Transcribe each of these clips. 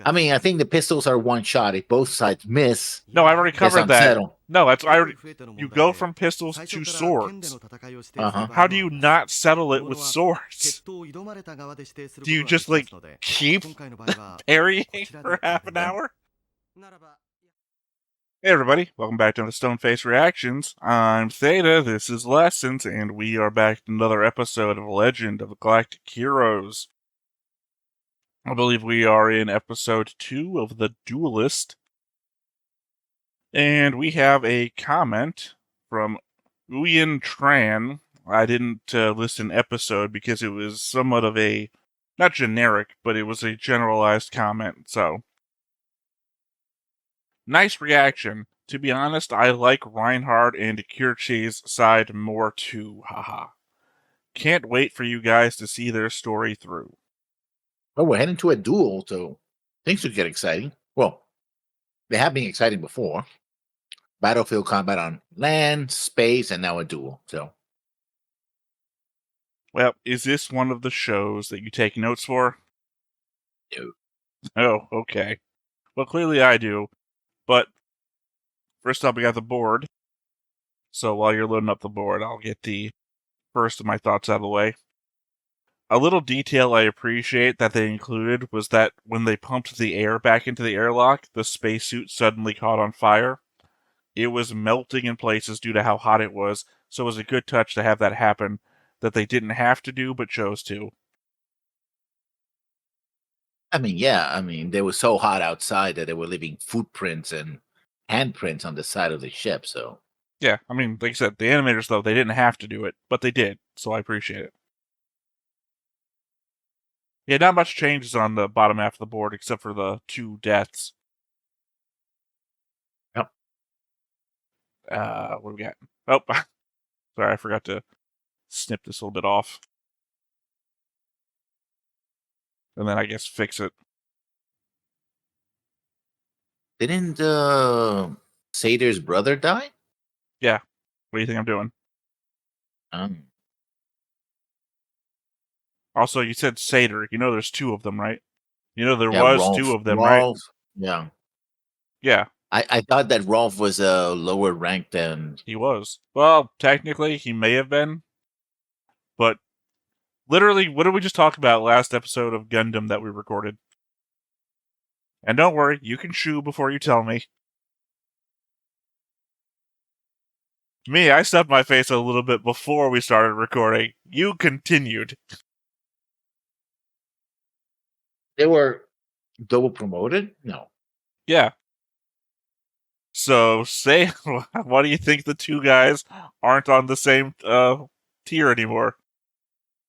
I mean, I think the pistols are one shot. If both sides miss, No, I've already guess covered I'm that. settled. No, you go from pistols to swords. Uh-huh. How do you not settle it with swords? Do you just, like, keep parrying for half an hour? Hey everybody, welcome back to the Stoneface Reactions. I'm Theta, this is Lessons, and we are back to another episode of Legend of the Galactic Heroes. I believe we are in episode 2 of the Duellist. And we have a comment from Uyen Tran. I didn't list an episode because it was somewhat of a, not generic, but it was a generalized comment, so. Nice reaction. To be honest, I like Reinhard and Kirchi's side more too, haha. Can't wait for you guys to see their story through. Well, we're heading to a duel, so things should get exciting. Well, they have been exciting before. Battlefield combat on land, space, and now a duel. So, Well, is this one of the shows that you take notes for? no. Oh, okay. Well, clearly I do. But first up, we got the board. So while you're loading up the board, I'll get the first of my thoughts out of the way. A little detail I appreciate that they included was that when they pumped the air back into the airlock, the spacesuit suddenly caught on fire. It was melting in places due to how hot it was, so it was a good touch to have that happen that they didn't have to do but chose to. I mean, yeah. I mean, they were so hot outside that they were leaving footprints and handprints on the side of the ship. So, Yeah, I mean, like I said, the animators, though, they didn't have to do it, but they did, so I appreciate it. Yeah, not much changes on the bottom half of the board except for the 2 deaths. yep. What do we got? Oh, sorry, I forgot to snip this a little bit off. And then I guess fix it. Didn't Sader's brother die? Yeah. What do you think I'm doing? Um, Also, you said satyr. You know there's 2 of them, right? You know there yeah, was Rolf. 2 of them, right? Rolf. Yeah. Yeah, I thought that Rolf was a lower rank than. he was. Well, technically, he may have been. But literally, what did we just talk about last episode of Gundam that we recorded? And don't worry, you can shoo before you tell me. Me, I stuffed my face a little bit before we started recording. You continued. They were double promoted? No. Yeah. So, say, why do you think the 2 guys aren't on the same tier anymore?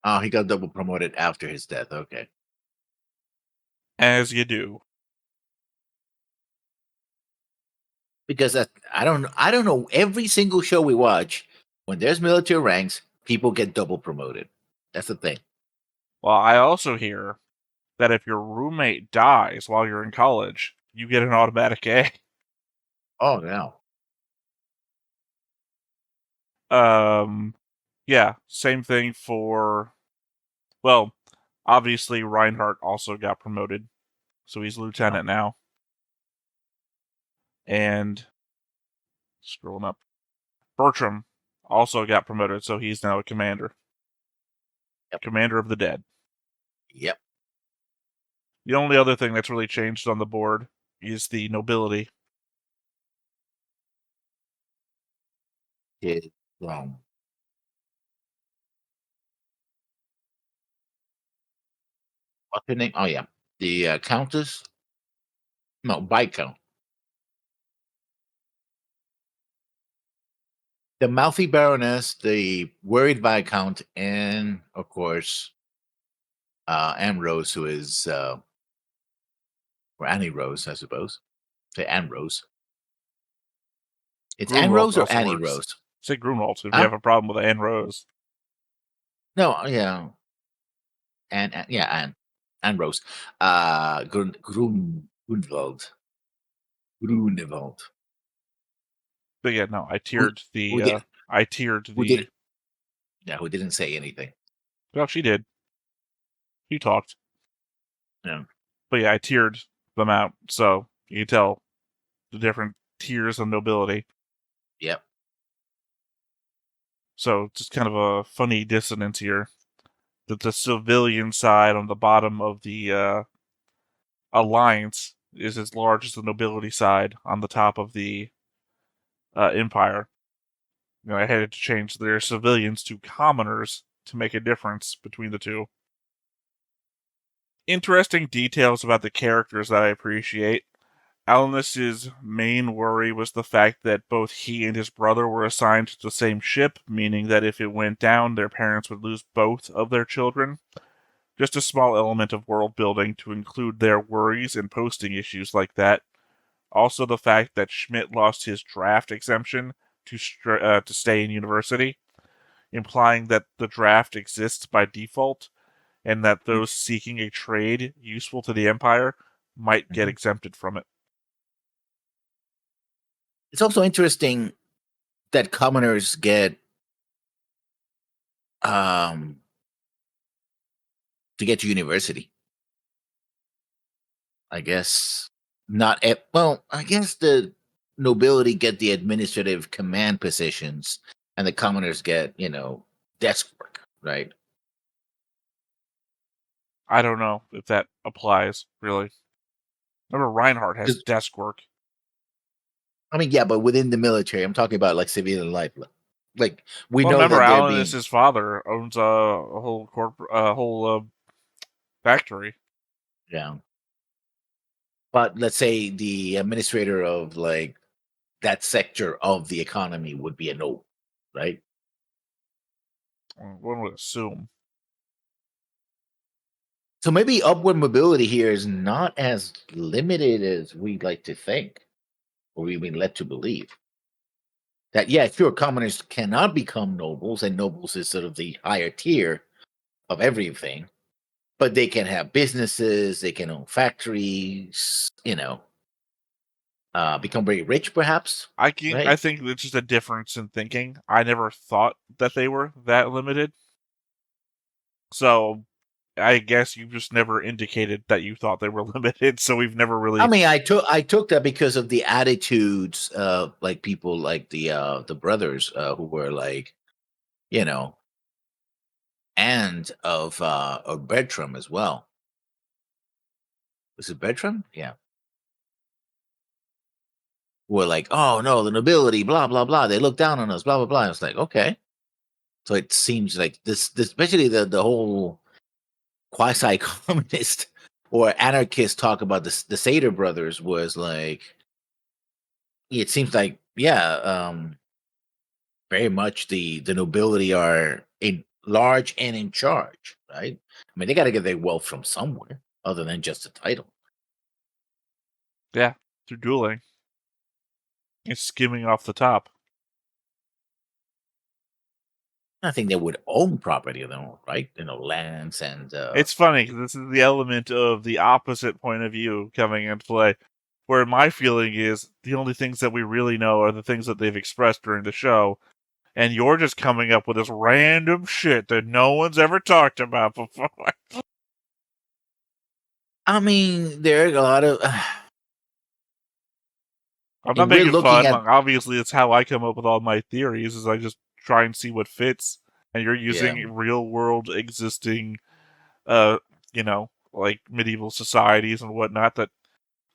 Oh, he got double promoted after his death. Okay. As you do. Because I don't know. Every single show we watch, when there's military ranks, people get double promoted. That's the thing. Well, I also hear that if your roommate dies while you're in college, you get an automatic A. Oh no. Yeah, same thing for, well, obviously Reinhardt also got promoted, so he's lieutenant now. And, scrolling up, Bertram also got promoted, so he's now a commander. Yep. Commander of the dead. Yep. The only other thing that's really changed on the board is the nobility. It's wrong. What's her name? Oh yeah, the Countess. No, Viscount. The mouthy Baroness, the worried Viscount, and of course, Anne Rose, who is or Annie Rose, I suppose. Say Anne Rose. It's Anne Grunwald Rose or also Annie works. Rose? Say Grunwald if you Huh? have a problem with Anne Rose. No, yeah. Anne Rose. Grunwald. Grunewald. But yeah, no, I Who, tiered the, who did? Who did? Yeah, who didn't say anything? Well, she did. She talked. Yeah. But yeah, I tiered them out. So you can tell the different tiers of nobility. Yep. So just kind of a funny dissonance here. That the civilian side on the bottom of the alliance is as large as the nobility side on the top of the empire. I had to change their civilians to commoners to make a difference between the two. Interesting details about the characters that I appreciate. Alanis's main worry was the fact that both he and his brother were assigned to the same ship, meaning that if it went down, their parents would lose both of their children. Just a small element of world building to include their worries and posting issues like that. Also, the fact that Schmidt lost his draft exemption to stay in university, implying that the draft exists by default, and that those seeking a trade useful to the Empire might get exempted from it. It's also interesting that commoners get to get to university. I guess not. Well, I guess the nobility get the administrative command positions, and the commoners get desk work, right? I don't know if that applies, really. Remember, Reinhard has 'Cause- desk work. I mean, yeah, but within the military, I'm talking about like civilian life. Like we Well, know remember, that they're Alan being is his father, owns a whole factory. yeah. But let's say the administrator of like that sector of the economy would be a noble, right? One would assume. So maybe upward mobility here is not as limited as we'd like to think, or we've been led to believe. That yeah, sure, commoners cannot become nobles, and nobles is sort of the higher tier of everything, but they can have businesses, they can own factories, become very rich, perhaps, I right? think it's just a difference in thinking. I never thought that they were that limited. So I guess you just never indicated that you thought they were limited, so we've never really. I mean, I took that because of the attitudes of like people like the brothers who were like, you know, and of Bertram as well. Was it Bertram? Yeah. Were like, oh no, the nobility, blah blah blah. They look down on us, blah blah blah. I was like, okay. So it seems like this especially the whole quasi communist or anarchist talk about the Seder brothers was like, it seems like yeah, very much the nobility are in large and in charge, right? I mean, they got to get their wealth from somewhere other than just a title. Yeah, through dueling. It's skimming off the top. I think they would own property of their own, right? Lands and It's funny because this is the element of the opposite point of view coming into play. Where my feeling is the only things that we really know are the things that they've expressed during the show, and you're just coming up with this random shit that no one's ever talked about before. I mean, there are a lot of. I'm not And we're making looking fun. at Obviously, it's how I come up with all my theories. Is I just try and see what fits, and you're yeah. using real world existing, like medieval societies and whatnot that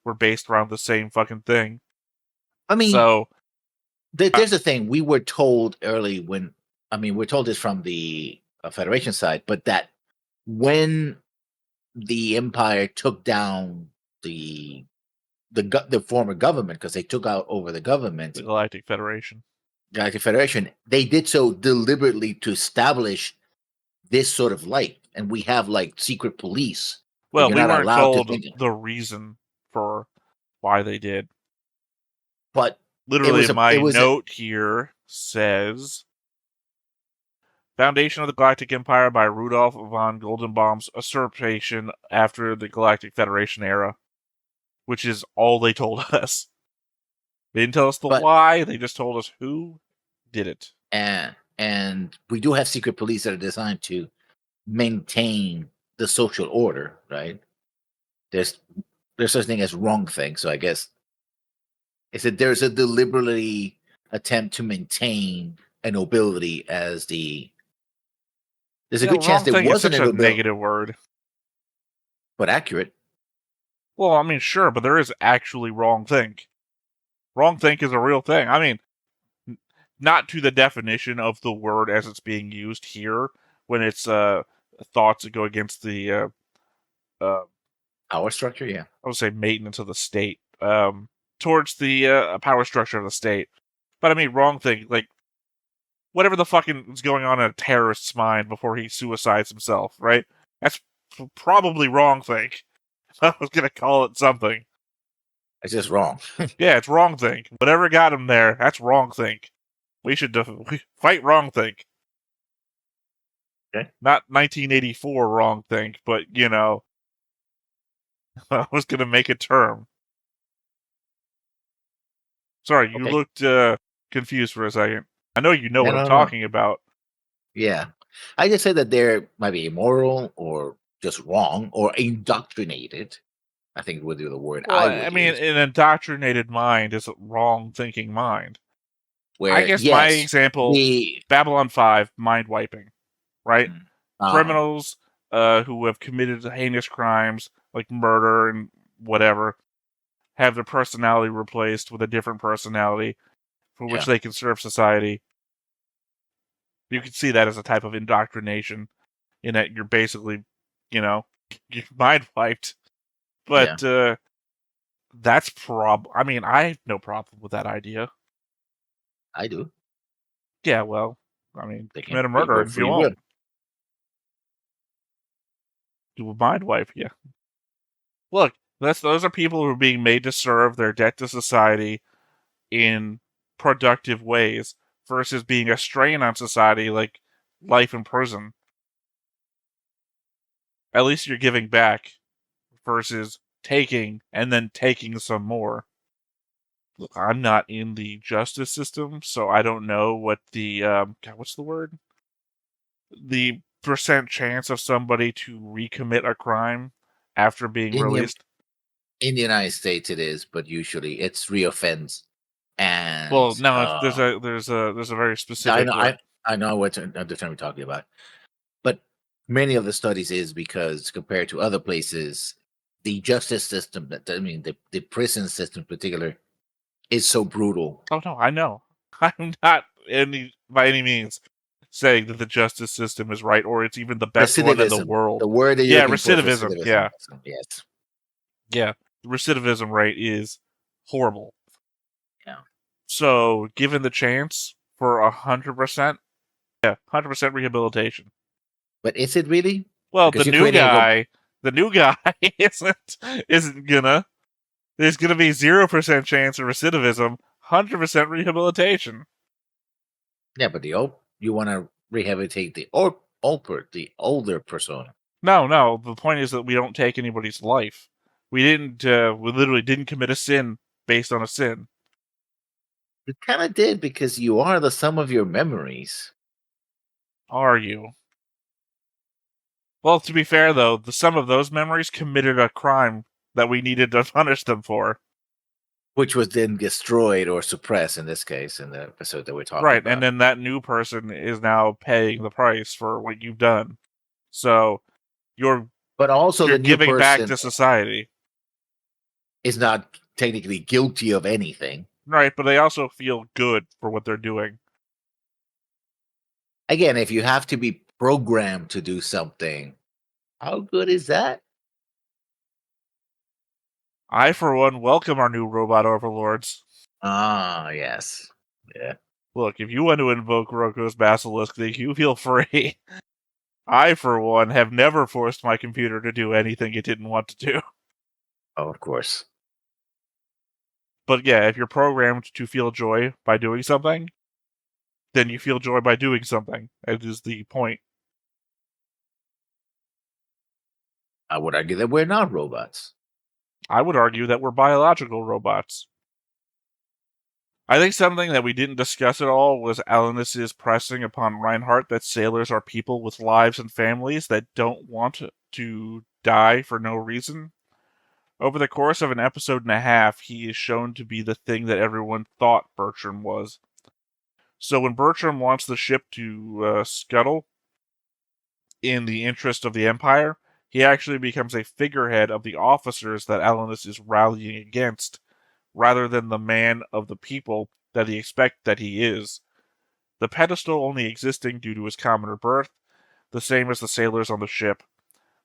were based around the same fucking thing. I mean, So there's a thing we were told early when. I mean, we're told this from the Federation side, but that when the Empire took down the the former government because they took out over the government, the Galactic Federation. Galactic Federation, they did so deliberately to establish this sort of light, and we have like secret police where Well, you're we not weren't allowed to told think. the reason for why they did. But it Literally, was my it was a, note here says Foundation of the Galactic Empire by Rudolph von Goldenbaum's usurpation after the Galactic Federation era, which is all they told us. They didn't tell us the but why, they just told us who did it. and we do have secret police that are designed to maintain the social order, right? There's there's such thing as wrong thing. So I guess it's that there's a deliberately attempt to maintain a nobility as the. There's a Yeah, good chance wrong there thing is wasn't such a a nobility, negative word. but accurate. Well, I mean, sure, but there is actually wrong think. Wrong think is a real thing. I mean, not to the definition of the word as it's being used here, when it's thoughts that go against the Power structure, yeah. I would say maintenance of the state, towards the power structure of the state. But I mean, wrong thing, like whatever the fucking is going on in a terrorist's mind before he suicides himself, right? That's probably wrong thing. I was gonna call it something. It's just wrong. Yeah, it's wrong think. Whatever got him there, that's wrong think. We should fight wrong think. Okay. Not 1984 wrong think, but I was gonna make a term. Sorry, you Okay. looked confused for a second. I know you know No, what I'm no, no. talking about. Yeah. I just said that they're might be immoral or just wrong or indoctrinated. I think would be the word Well, I I would mean, use. an indoctrinated mind is a wrong thinking mind. I Where guess my yes, example, the Babylon 5, mind wiping, right? uh, Criminals who have committed heinous crimes like murder and whatever have their personality replaced with a different personality for which yeah, they can serve society. You can see that as a type of indoctrination, in that you're basically, you're mind wiped. yeah, But that's I mean, I have no problem with that idea. I do. Yeah, well, I mean, They commit can a free murder for if you free will. want. Do a mind wipe, yeah. Look, those are people who are being made to serve their debt to society in productive ways versus being a strain on society like life in prison. At least you're giving back versus taking and then taking some more. Look, I'm not in the justice system, so I don't know what the God, what's the word? The percent chance of somebody to recommit a crime after being In the released. in the United States, it is, but usually it's reoffense. And Well, no, there's a very I specific know, I know what the term we're talking about, but many of the studies is because compared to other places, the justice system, that I mean, the prison system in particular, is so brutal. Oh no, I know. I'm not by any means saying that the justice system is right or it's even the best one in the Recidivism. world. The word that you're Yeah, looking for is recidivism. recidivism. Yeah, Yes. yeah. The recidivism rate is horrible. Yeah. So, given the chance for 100%, yeah, 100% rehabilitation. But is it really? Well, Because you're creating a the new guy isn't gonna. There's gonna be 0% chance of recidivism, 100% rehabilitation. yeah, but you want to rehabilitate the the older persona. No. The point is that we don't take anybody's life. We didn't. We literally didn't commit a sin based on a sin. You kind of did because you are the sum of your memories. Are you? Well, to be fair though, the sum of those memories committed a crime that we needed to punish them for. Which was then destroyed or suppressed in this case, in the episode that we're talking Right, and about. then that new person is now paying the price for what you've done. So you're But also, you're the new giving back person to society. is not technically guilty of anything. Right, but they also feel good for what they're doing. Again, if you have to be programmed to do something, how good is that? I, for one, welcome our new robot overlords. Ah, yes. Yeah. Look, if you want to invoke Roko's Basilisk, then you feel free. I, for one, have never forced my computer to do anything it didn't want to do. Oh, of course. But yeah, if you're programmed to feel joy by doing something, then you feel joy by doing something. That is the point. I would argue that we're not robots. I would argue that we're biological robots. I think something that we didn't discuss at all was Alanis's pressing upon Reinhardt that sailors are people with lives and families that don't want to die for no reason. Over the course of an episode and a half, he is shown to be the thing that everyone thought Bertram was. So when Bertram wants the ship to scuttle in the interest of the Empire, he actually becomes a figurehead of the officers that Alanus is rallying against, rather than the man of the people that he expects that he is. The pedestal only existing due to his commoner birth, the same as the sailors on the ship,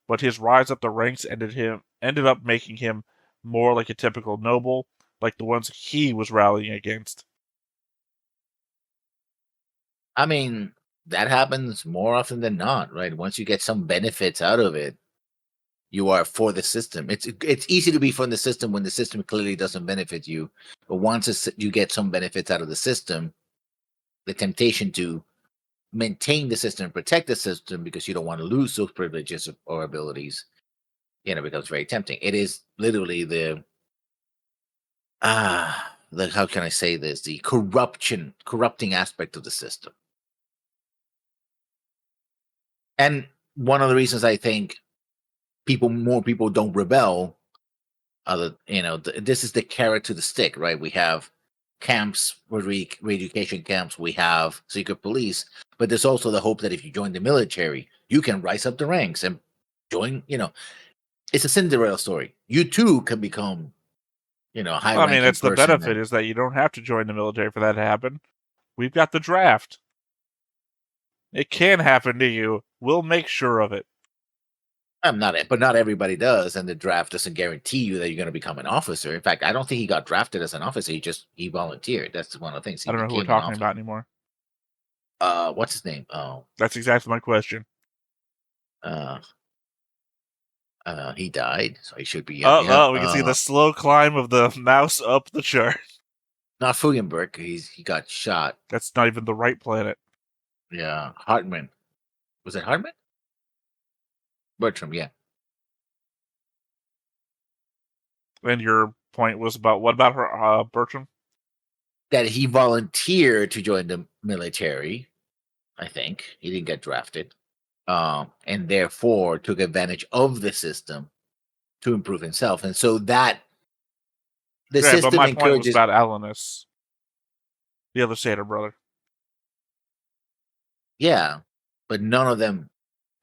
but his rise up the ranks ended up making him more like a typical noble, like the ones he was rallying against. I mean, that happens more often than not, right? Once you get some benefits out of it, you are for the system. It's easy to be for the system when the system clearly doesn't benefit you, but once you get some benefits out of the system, the temptation to maintain the system and protect the system because you don't want to lose those privileges or abilities, becomes very tempting. It is literally how can I say this? The corrupting aspect of the system. And one of the reasons I think more people don't rebel, this is the carrot to the stick, right? We have camps, re-education camps, we have secret police, but there's also the hope that if you join the military, you can rise up the ranks and join, it's a Cinderella story. You too can become, a high Well, I mean, ranking that's the person. benefit, is that you don't have to join the military for that to happen. We've got the draft. It can happen to you. We'll make sure of it. But not everybody does, and the draft doesn't guarantee you that you're going to become an officer. In fact, I don't think he got drafted as an officer. He volunteered. That's one of the things. He I don't know who we're became an talking officer. about anymore. What's his name? Oh, That's exactly my question. uh, he died, so he should be. We can see the slow climb of the mouse up the chart. Not Fugenberg. He got shot. That's not even the right planet. Yeah, Hartman. Was it Hartman? Bertram. Yeah. And your point was about what about her, Bertram? That he volunteered to join the military. I think he didn't get drafted, and therefore took advantage of the system to improve himself, and so that the Right, but system my point was encourages. about Alanus, the other Satyr brother. Yeah, but none of them.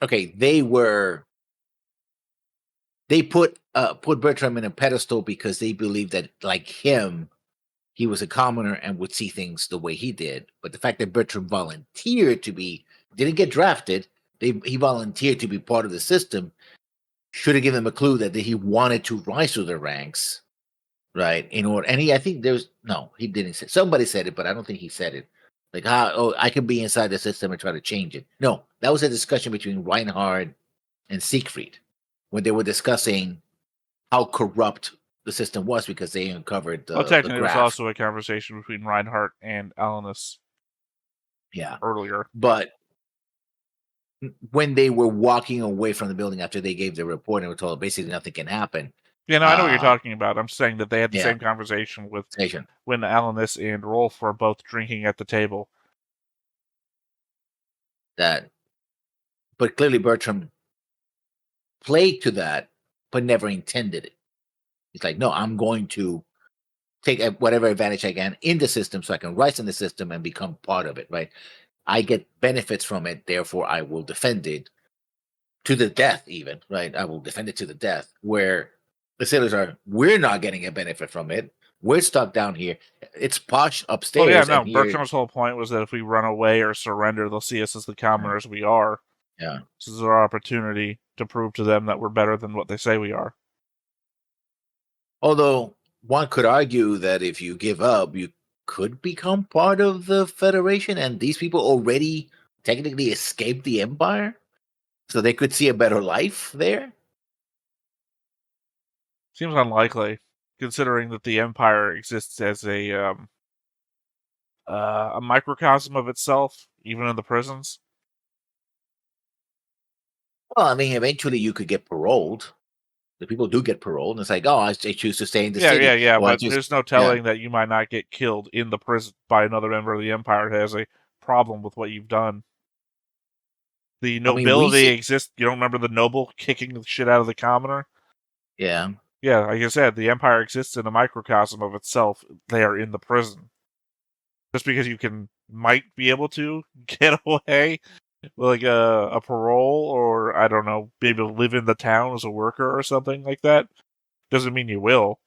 Okay, they put Bertram in a pedestal because they believed that, like him, he was a commoner and would see things the way he did. But the fact that Bertram didn't get drafted, he volunteered to be part of the system, should have given him a clue that he wanted to rise through the ranks, right? I think he didn't say. Somebody said it, but I don't think he said it. Like, I can be inside the system and try to change it. No, that was a discussion between Reinhard and Siegfried when they were discussing how corrupt the system was because they uncovered Well, the technically, it was graph. also a conversation between Reinhardt and Alanus. Yeah, earlier. But when they were walking away from the building after they gave the report and were told basically nothing can happen. Yeah, no, I know what you're talking about. I'm saying that they had the Yeah. same conversation with Station. when Alanus and Rolf were both drinking at the table. But clearly Bertram played to that, but never intended it. He's like, no, I'm going to take whatever advantage I can in the system so I can rise in the system and become part of it, right? I get benefits from it, therefore I will defend it to the death, even, right? I will defend it to the death. Where the sailors we're not getting a benefit from it. We're stuck down here. It's posh upstairs. Oh yeah, no. And here, Bertram's whole point was that if we run away or surrender, they'll see us as the commoners we are. Yeah. This is our opportunity to prove to them that we're better than what they say we are. Although one could argue that if you give up, you could become part of the Federation, and these people already technically escaped the Empire, so they could see a better life there. Seems unlikely, considering that the Empire exists as a microcosm of itself, even in the prisons. Well, I mean, eventually you could get paroled. The people do get paroled, and it's like, oh, I choose to stay in the city. Yeah, Or but there's no telling that you might not get killed in the prison by another member of the Empire who has a problem with what you've done. The nobility exists. You don't remember the noble kicking the shit out of the commoner? Yeah. Yeah, like I said, the Empire exists in a microcosm of itself. They are in the prison. Just because you might be able to get away, like a parole, or I don't know, be able to live in the town as a worker or something like that, doesn't mean you will.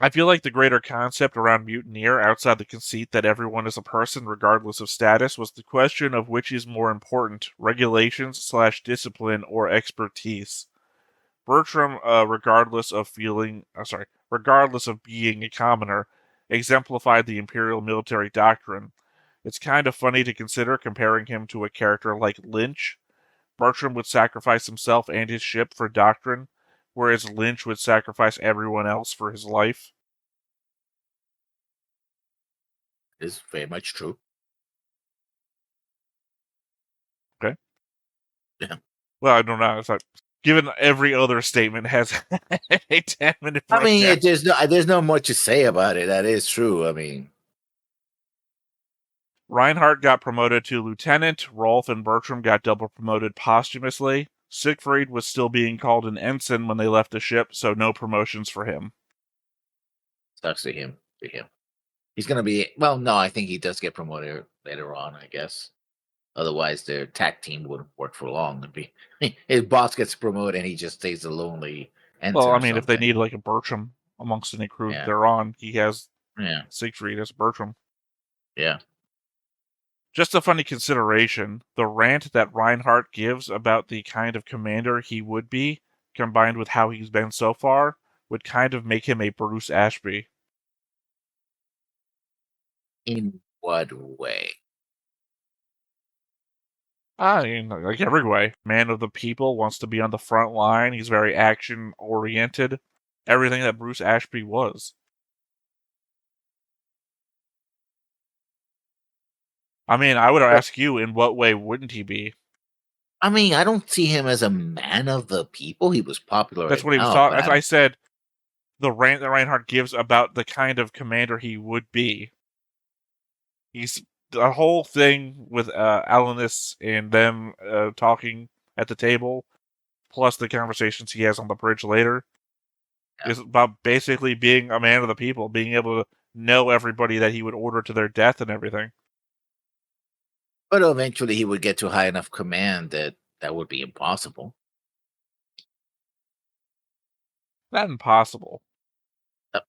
I feel like the greater concept around Mutineer, outside the conceit that everyone is a person regardless of status, was the question of which is more important, regulations/discipline or expertise. Bertram, regardless of being a commoner, exemplified the imperial military doctrine. It's kind of funny to consider comparing him to a character like Lynch. Bertram would sacrifice himself and his ship for doctrine, whereas Lynch would sacrifice everyone else for his life. It's very much true. Okay. Yeah. Well, I don't know. It's like, given every other statement has a 10-minute I mean, breakdown. there's no much to say about it. That is true. I mean, Reinhard got promoted to lieutenant. Rolf and Bertram got double promoted posthumously. Siegfried was still being called an ensign when they left the ship, so no promotions for him. sucks to him. He's gonna be well. No, I think he does get promoted later on. I guess. Otherwise, their tag team wouldn't work for long. It'd be his boss gets promoted and he just stays a lonely Well, ensign I or mean, if they something. need like a Bertram amongst any crew that Yeah, they're on, he has yeah, Siegfried as Bertram. yeah. Just a funny consideration, the rant that Reinhardt gives about the kind of commander he would be, combined with how he's been so far, would kind of make him a Bruce Ashby. In what way? I mean, like every way. Man of the people, wants to be on the front line, he's very action-oriented. Everything that Bruce Ashby was. I mean, I would But ask you, in what way wouldn't he be? I mean, I don't see him as a man of the people. He was popular That's what he was enough, talking. but I As I don't. said, the rant that Reinhardt gives about the kind of commander he would be. He's the whole thing with Alanis and them talking at the table, plus the conversations he has on the bridge later, Yeah. is about basically being a man of the people, being able to know everybody that he would order to their death and everything. But eventually, he would get to high enough command that that would be impossible. Not impossible.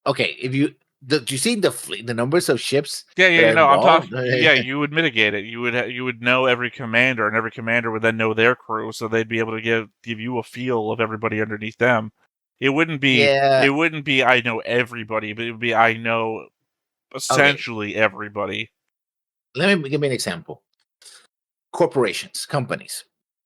Okay, if you do you see the fleet, the numbers of ships Yeah, that yeah, are no, I'm involved? talking. Yeah, you would mitigate it. You would know every commander, and every commander would then know their crew, so they'd be able to give you a feel of everybody underneath them. Yeah. It wouldn't be I know everybody, but it would be I know Okay. essentially everybody. Let me give me an example. Corporations, companies.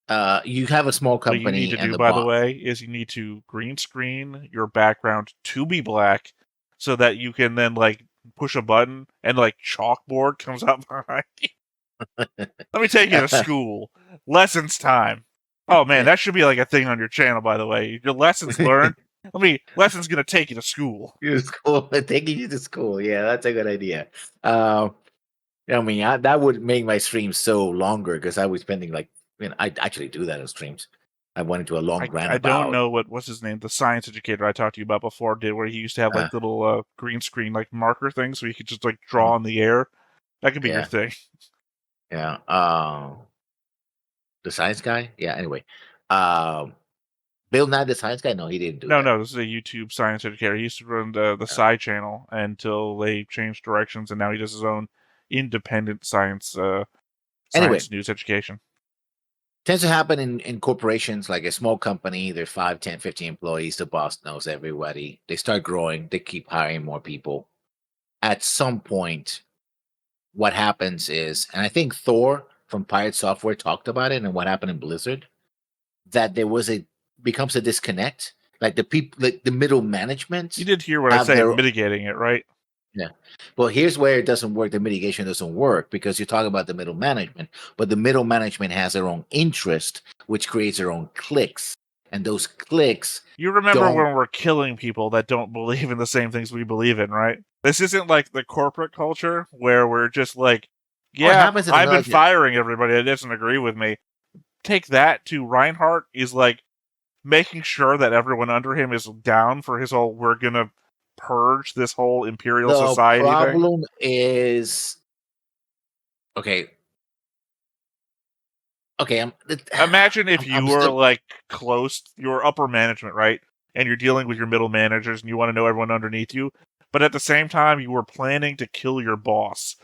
You have a small What you need company to and do, the by the boss. way, is you need to green screen your background to be black, so that you can then like push a button and like chalkboard comes up behind you. Let me take you to school. Lessons time. Oh man, that should be like a thing on your channel, by the way. Your lessons learned. Lessons gonna take you to school. Your school, taking you to school. Yeah, that's a good idea. I mean, that would make my streams so longer because I was spending like, I actually do that in streams. I went into a long rant I don't about. know what's his name, the science educator I talked to you about before did, where he used to have Uh, like little green screen like marker things, so you could just like mhm, draw in the air. That could be your yeah, thing. yeah. The science guy. Yeah. Anyway, um, Bill Nye, the science guy. No, he didn't do No, that. no, this is a YouTube science educator. He used to run the Uh, side channel until they changed directions, and now he does his own independent anyway, science news education. tends to happen in corporations like a small company. There's 5, 10, 15 employees. The boss knows everybody. They start growing. They keep hiring more people. At some point, what happens is, and I think Thor from Pirate Software talked about it and what happened in Blizzard, that there was a becomes a disconnect. Like the people, like the middle You management did hear what I have say, their. mitigating it, right? Yeah. Well, here's where it doesn't work. The mitigation doesn't work because you're talking about the middle management, but the middle management has their own interest, which creates their own cliques. And those cliques You remember don't. when we're killing people that don't believe in the same things we believe in, right? This isn't like the corporate culture where we're just like, Oh, it yeah, happens in the I've been military. firing everybody that doesn't agree with me. Take that to Reinhardt is like, making sure that everyone under him is down for his whole "we're gonna purge this whole imperial The society" thing. problem is okay. Okay, Imagine if you I'm were still like close, your upper management, right? And you're dealing with your middle managers and you want to know everyone underneath you, but at the same time, you were planning to kill your boss.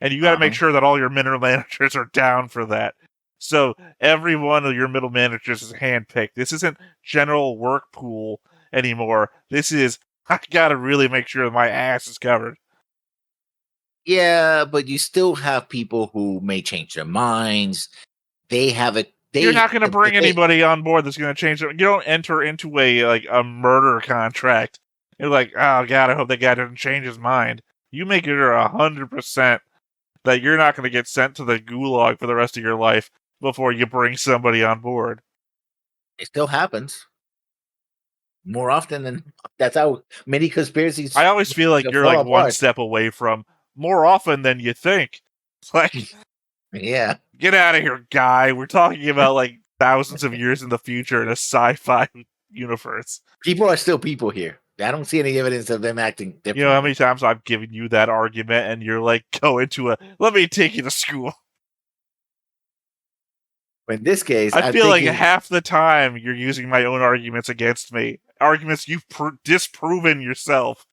And you got to make uh-huh. sure that all your middle managers are down for that. So every one of your middle managers is handpicked. This isn't general work pool anymore. This is, I got to really make sure my ass is covered. Yeah, but you still have people who may change their minds. They have it. You're not going to The bring anybody on board that's going to change it. You don't enter into a murder contract. You're like, oh god, I hope that guy doesn't change his mind. You make it 100% that you're not going to get sent to the gulag for the rest of your life before you bring somebody on board. It still happens more often than that's how many conspiracies I always feel like you're fall like one apart. step away from more often than you think. It's like, Yeah, get out of here, guy. We're talking about like thousands of years in the future in a sci-fi universe. people are still people here. I don't see any evidence of them acting You know how differently. many times I've given you that argument and you're like, go into let me take you to school. But in this case, I I'm feel like thinking, half the time you're using my own arguments against me. Arguments you've disproven yourself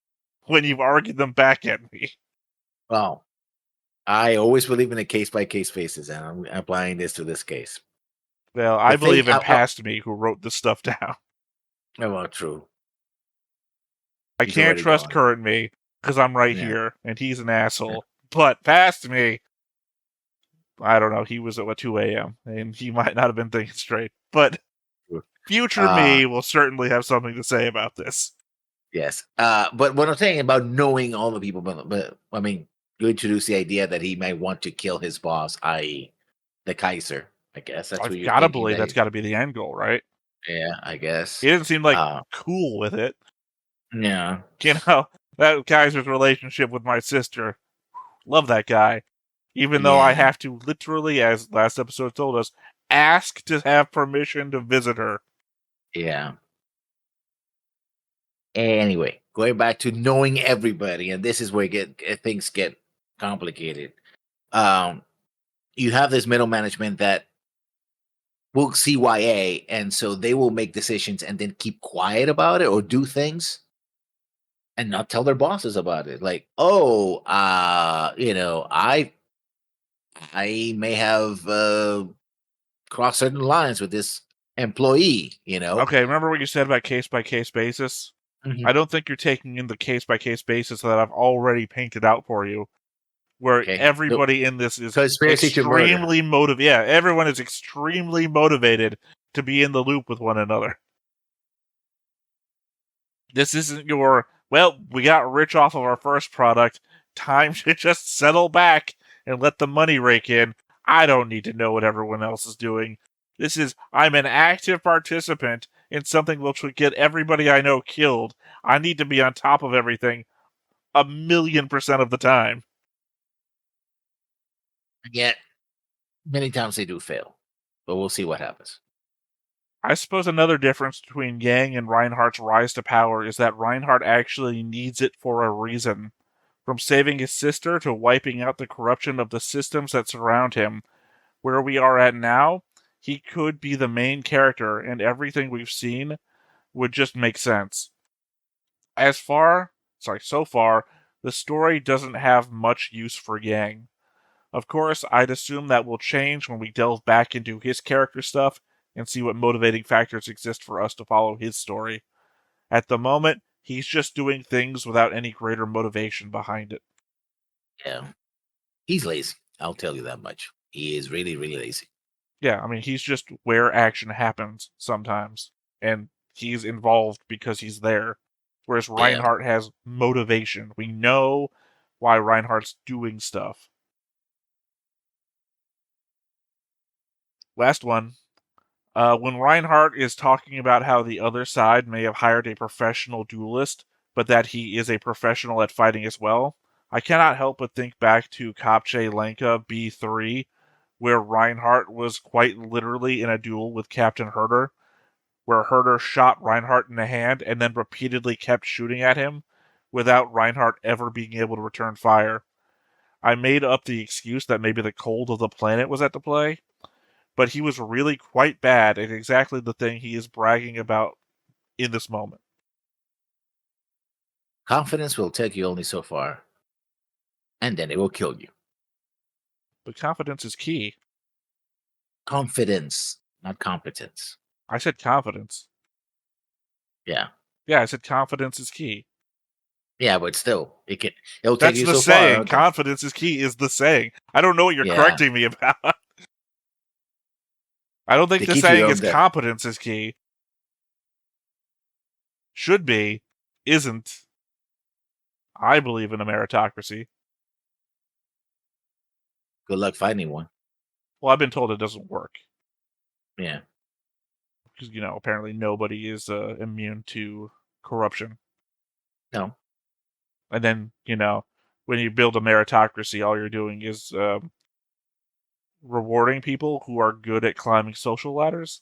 when you've argued them back at me. well, I always believe in a case by case basis, and I'm applying this to this case. Well, The I thing, believe in past me who wrote this stuff down. well, true. I He's can't already trust gone. current me because I'm right Yeah. here and he's an asshole. But past me, I don't know. He was at 2 a.m. and he might not have been thinking straight. But future Uh, me will certainly have something to say about this. yes. But what I'm saying about knowing all the people, but I mean, you introduce the idea that he might want to kill his boss, i.e., the Kaiser. I guess that's what I've you're got to thinking. believe that's got to be the end goal, right? Yeah, I guess. He didn't seem like Uh, cool with it. yeah, You know, that Kaiser's relationship with my sister, love that guy. Even though I yeah, have to literally, as last episode told us, ask to have permission to visit her. yeah. Anyway, going back to knowing everybody, and this is where things get complicated. Um, you have this middle management that will CYA, and so they will make decisions and then keep quiet about it or do things and not tell their bosses about it. Like, oh, I may have crossed certain lines with this employee. Okay, remember what you said about case by case basis? I Mhm. don't think you're taking in the case by case basis that I've already painted out for you, where Okay, the everybody in this is conspiracy to murder. extremely motivated. Yeah, everyone is extremely motivated to be in the loop with one another. This isn't your, well, we got rich off of our first product. Time to just settle back and let the money rake in. I don't need to know what everyone else is doing. This is, I'm an active participant in something which would get everybody I know killed. I need to be on top of everything 1,000,000% of the time. Yet many times they do fail, but we'll see what happens. I suppose another difference between Yang and Reinhardt's rise to power is that Reinhardt actually needs it for a reason. From saving his sister to wiping out the corruption of the systems that surround him, where we are at now, he could be the main character and everything we've seen would just make sense. So far, the story doesn't have much use for Yang. Of course, I'd assume that will change when we delve back into his character stuff and see what motivating factors exist for us to follow his story. At the moment, he's just doing things without any greater motivation behind it. Yeah, he's lazy. I'll tell you that much. He is really, really lazy. Yeah, I mean, he's just where action happens sometimes, and he's involved because he's there. Whereas Yeah, Reinhardt has motivation. We know why Reinhardt's doing stuff. Last one. When Reinhardt is talking about how the other side may have hired a professional duelist, but that he is a professional at fighting as well, I cannot help but think back to Kapche Lenka B3, where Reinhardt was quite literally in a duel with Captain Herder. where Herder shot Reinhardt in the hand and then repeatedly kept shooting at him without Reinhardt ever being able to return fire. I made up the excuse that maybe the cold of the planet was at the play, but he was really quite bad at exactly the thing he is bragging about in this moment. Confidence will take you only so far, and then it will kill you. But confidence is key. Confidence, not competence. I said confidence. Yeah. Yeah, I said confidence is key. Yeah, but still, it'll take That's you the so far. saying. Okay? Confidence is key is the saying. I don't know what you're Yeah. correcting me about. I don't think To the keep you saying on is the competence is key. Should be, isn't. I believe in a meritocracy. good luck finding one. Well, I've been told it doesn't work. Yeah. Because, apparently nobody is immune to corruption. No. And then, when you build a meritocracy, all you're doing is rewarding people who are good at climbing social ladders.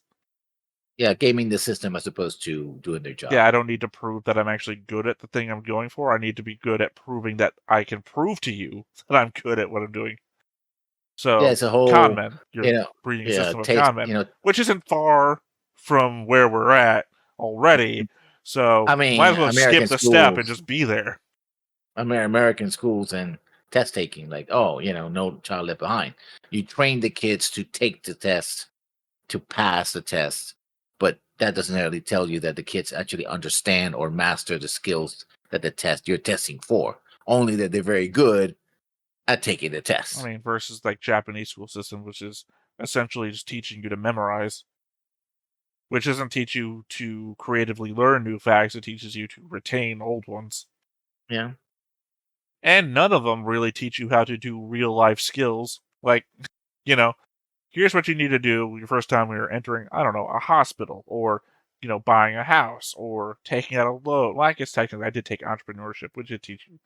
Yeah, gaming the system as opposed to doing their job. Yeah, I don't need to prove that I'm actually good at the thing I'm going for. I need to be good at proving that I can prove to you that I'm good at what I'm doing. Yeah, So, it's a con whole, men, your breeding system of taste, con men, which isn't far from where we're at already. So, I might mean, as well skip American the step and schools, just be there. American schools and test taking, like, oh, no child left behind. You train the kids to take the test, to pass the test, but that doesn't really tell you that the kids actually understand or master the skills that you're testing for. Only that they're very good at taking the test. I mean, versus like Japanese school system, which is essentially just teaching you to memorize, which doesn't teach you to creatively learn new facts. It teaches you to retain old ones. Yeah. And none of them really teach you how to do real life skills. Like, you know, here's what you need to do your first time when you're entering, I don't know, a hospital or, buying a house or taking out a loan. Well, I guess technically I did take entrepreneurship, which did teach you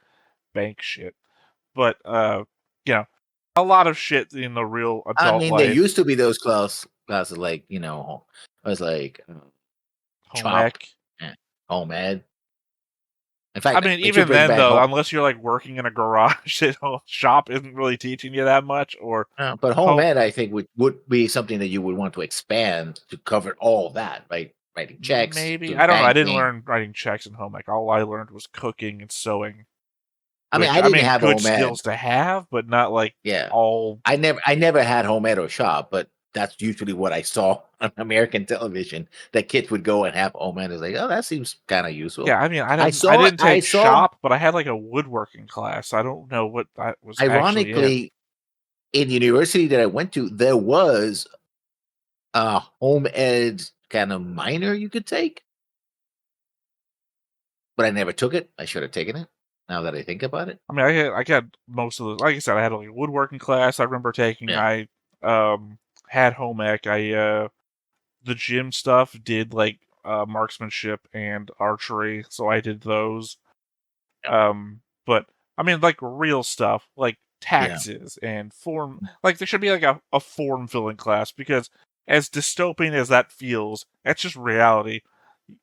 bank shit. But, a lot of shit in the real I adult mean, there life. used to be those classes like, it was like Home CHOP, ec. and home ed. In I fact, mean, they should even bring then, back though, home. unless you're like working in a garage, shop isn't really teaching you that much. Or But home home, ed, I think, would be something that you would want to expand to cover all that, right? Writing checks, maybe, doing I don't know. I didn't banking. learn writing checks in home ec. All I learned was cooking and sewing, I mean, which I I didn't mean, have good home ed. skills to have, but not like Yeah, all. I never had home ed or shop, but that's usually what I saw on American television. That kids would go and have home ed. It's like, oh, that seems kind of useful. Yeah, I mean, I I saw, didn't I take saw. shop, but I had like a woodworking class. I don't know what that was actually in. Ironically, in university that I went to, there was a home ed kind of minor you could take, but I never took it. I should have taken it. Now that I think about it. I mean, I got most of the, like I said, I had like a woodworking class. I remember taking. Yeah. I had home ec. The gym stuff did like marksmanship and archery, so I did those. Yeah. But I mean, like real stuff, like Yeah. taxes and form. Like there should be like a form filling class, because as dystopian as that feels, that's just reality.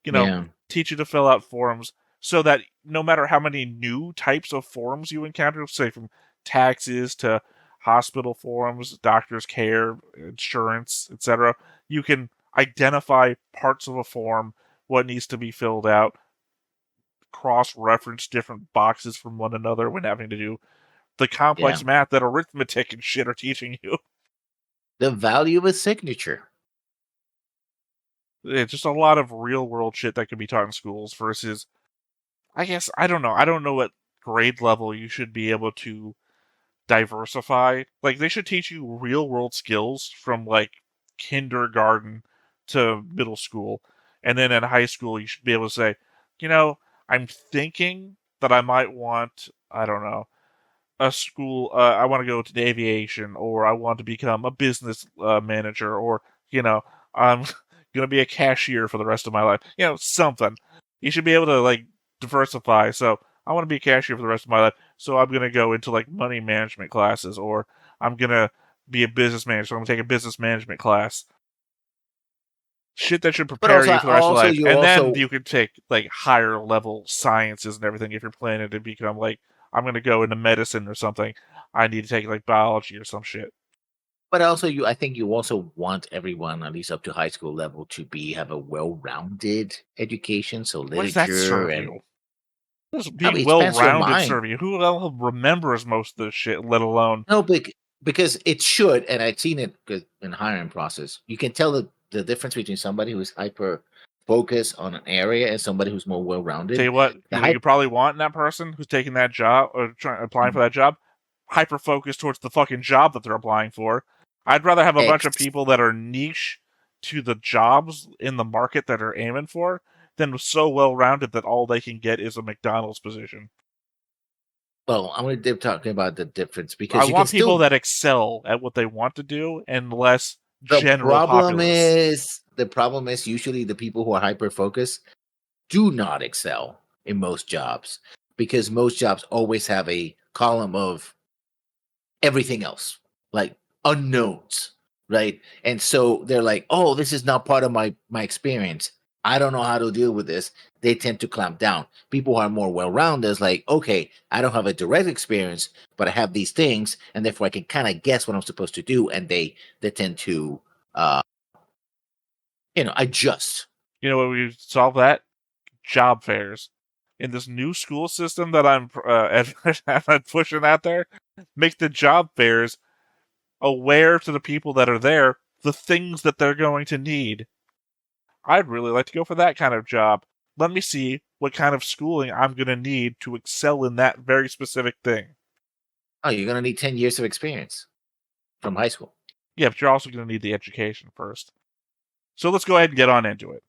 You know, Yeah. teach you to fill out forms so that no matter how many new types of forms you encounter, say from taxes to hospital forms, doctor's care, insurance, etc., you can identify parts of a form, what needs to be filled out, cross-reference different boxes from one another when having to do the Yeah. complex math that arithmetic and shit are teaching you. The value of a signature. It's just a lot of real-world shit that can be taught in schools versus, I guess, I don't know. I don't know what grade level you should be able to diversify. Like, they should teach you real-world skills from, like, kindergarten to middle school. And then in high school, you should be able to say, I'm thinking that I might want, I don't know, a school. I want to go to aviation, or I want to become a business manager, or I'm gonna be a cashier for the rest of my life. Something. You should be able to like diversify. So I want to be a cashier for the rest of my life. So I'm gonna go into like money management classes, or I'm gonna be a business manager. So I'm gonna take a business management class. shit that should But prepare you for the rest of life. you And then also you could take like higher level sciences and everything if you're planning to become like, I'm gonna go into medicine or something. I need to take like biology or some shit. But also, I think you also want everyone, at least up to high school level, to have a well-rounded education. So What does that literature serve and you? What does I being mean, it well expands your rounded mind. serve you? Who the hell remembers most of this shit, let alone No, because it should, and I've seen it in the hiring process. You can tell the difference between somebody who's hyper focused on an area and somebody who's more tell well-rounded. you what, The you know, you probably want in that person who's taking that job or applying for that job, hyper focused towards the fucking job that they're applying for. I'd rather have a bunch Ex of people that are niche to the jobs in the market that are aiming for than so well rounded that all they can get is a McDonald's position. Well, I'm going to talking about the difference I because you can want people still. that excel at what they want to do and less The general problem populace. is usually the people who are hyper focused do not excel in most jobs because most jobs always have a column of everything else, like unknowns, right? And so they're like, "Oh, this is not part of my experience. I don't know how to deal with this." They tend to clamp down. People who are more well-rounded is like, "Okay, I don't have a direct experience, but I have these things, and therefore I can kind of guess what I'm supposed to do." And they tend to, uh, adjust. You know what we solve that? Job fairs. In this new school system that I'm pushing out there, make the job fairs aware to the people that are there the things that they're going to need. I'd really like to go for that kind of job. Let me see what kind of schooling I'm going to need to excel in that very specific thing. Oh, you're gonna need 10 years of experience from high school. Yeah, but you're also going to need the education first. So let's go ahead and get on into it.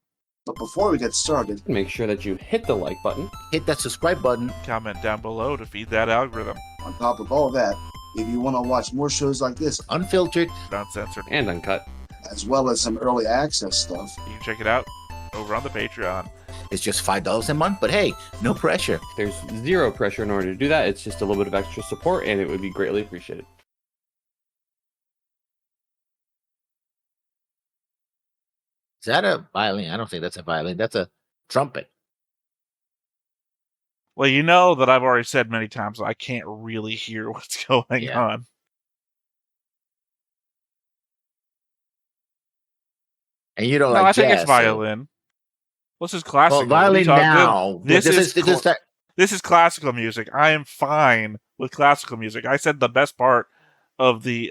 But before we get started, Make sure that you hit the like button. Hit that subscribe button. Comment down below to feed that algorithm. on top of all that, if you want to watch more shows like this, Unfiltered. Uncensored. And uncut. as well as some early access stuff, You can check it out over on the Patreon. It's just $5 a month, but hey, no pressure. There's zero pressure in order to do that. It's just a little bit of extra support, and it would be greatly appreciated. Is that a violin? I don't think that's a violin. That's a trumpet. Well, you know that I've already said many times I can't really hear what's going Yeah. on. And you don't No, like I think jazz. it's violin. This is classical. Well, violin What are you now. This is that. This is classical music. I am fine with classical music. I said the best part of the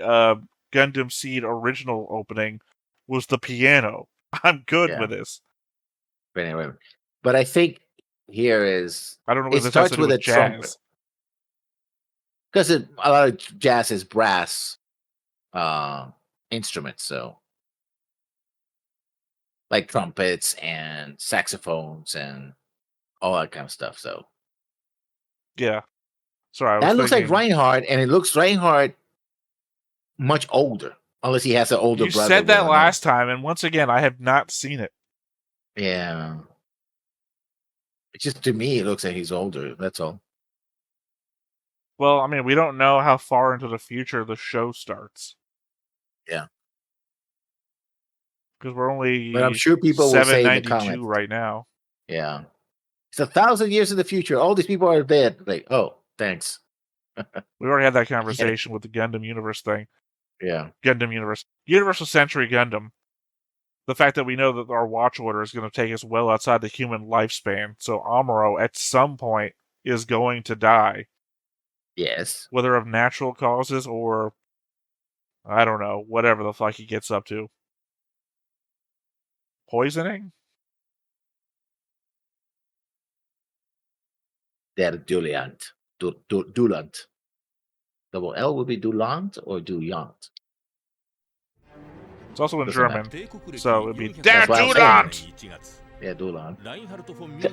Gundam Seed original opening was the piano. I'm good Yeah. with this. But anyway, but I think here is I don't know what it this has starts to do with with a trumpet jazz. because a lot of jazz is brass instruments, so like trumpets and saxophones and all that kind of stuff. So Yeah. Sorry, I was that looks like thinking- Reinhard, and it looks Reinhard much older, unless he has an older You brother. said that we don't know. last time, and once again, I have not seen it. Yeah. It's just to me, it looks like he's older. That's all. Well, I mean, we don't know how far into the future the show starts. Yeah. Because we're only But I'm sure people will say in the 792 comments. right now. Yeah. It's 1,000 years in the future. All these people are dead. Like, oh, thanks. We already had that conversation with the Gundam Universe thing. Yeah. Gundam Universe. Universal Century Gundam. The fact that we know that our watch order is going to take us well outside the human lifespan. So Amuro, at some point, is going to die. Yes. Whether of natural causes or, I don't know, whatever the fuck he gets up to. Poisoning? They're Duellant. Duellant. Double L would be Dulant or Duyant. It's also in Doesn't German, so it'd be That's Der what I'm Duland! Yeah, Dulant.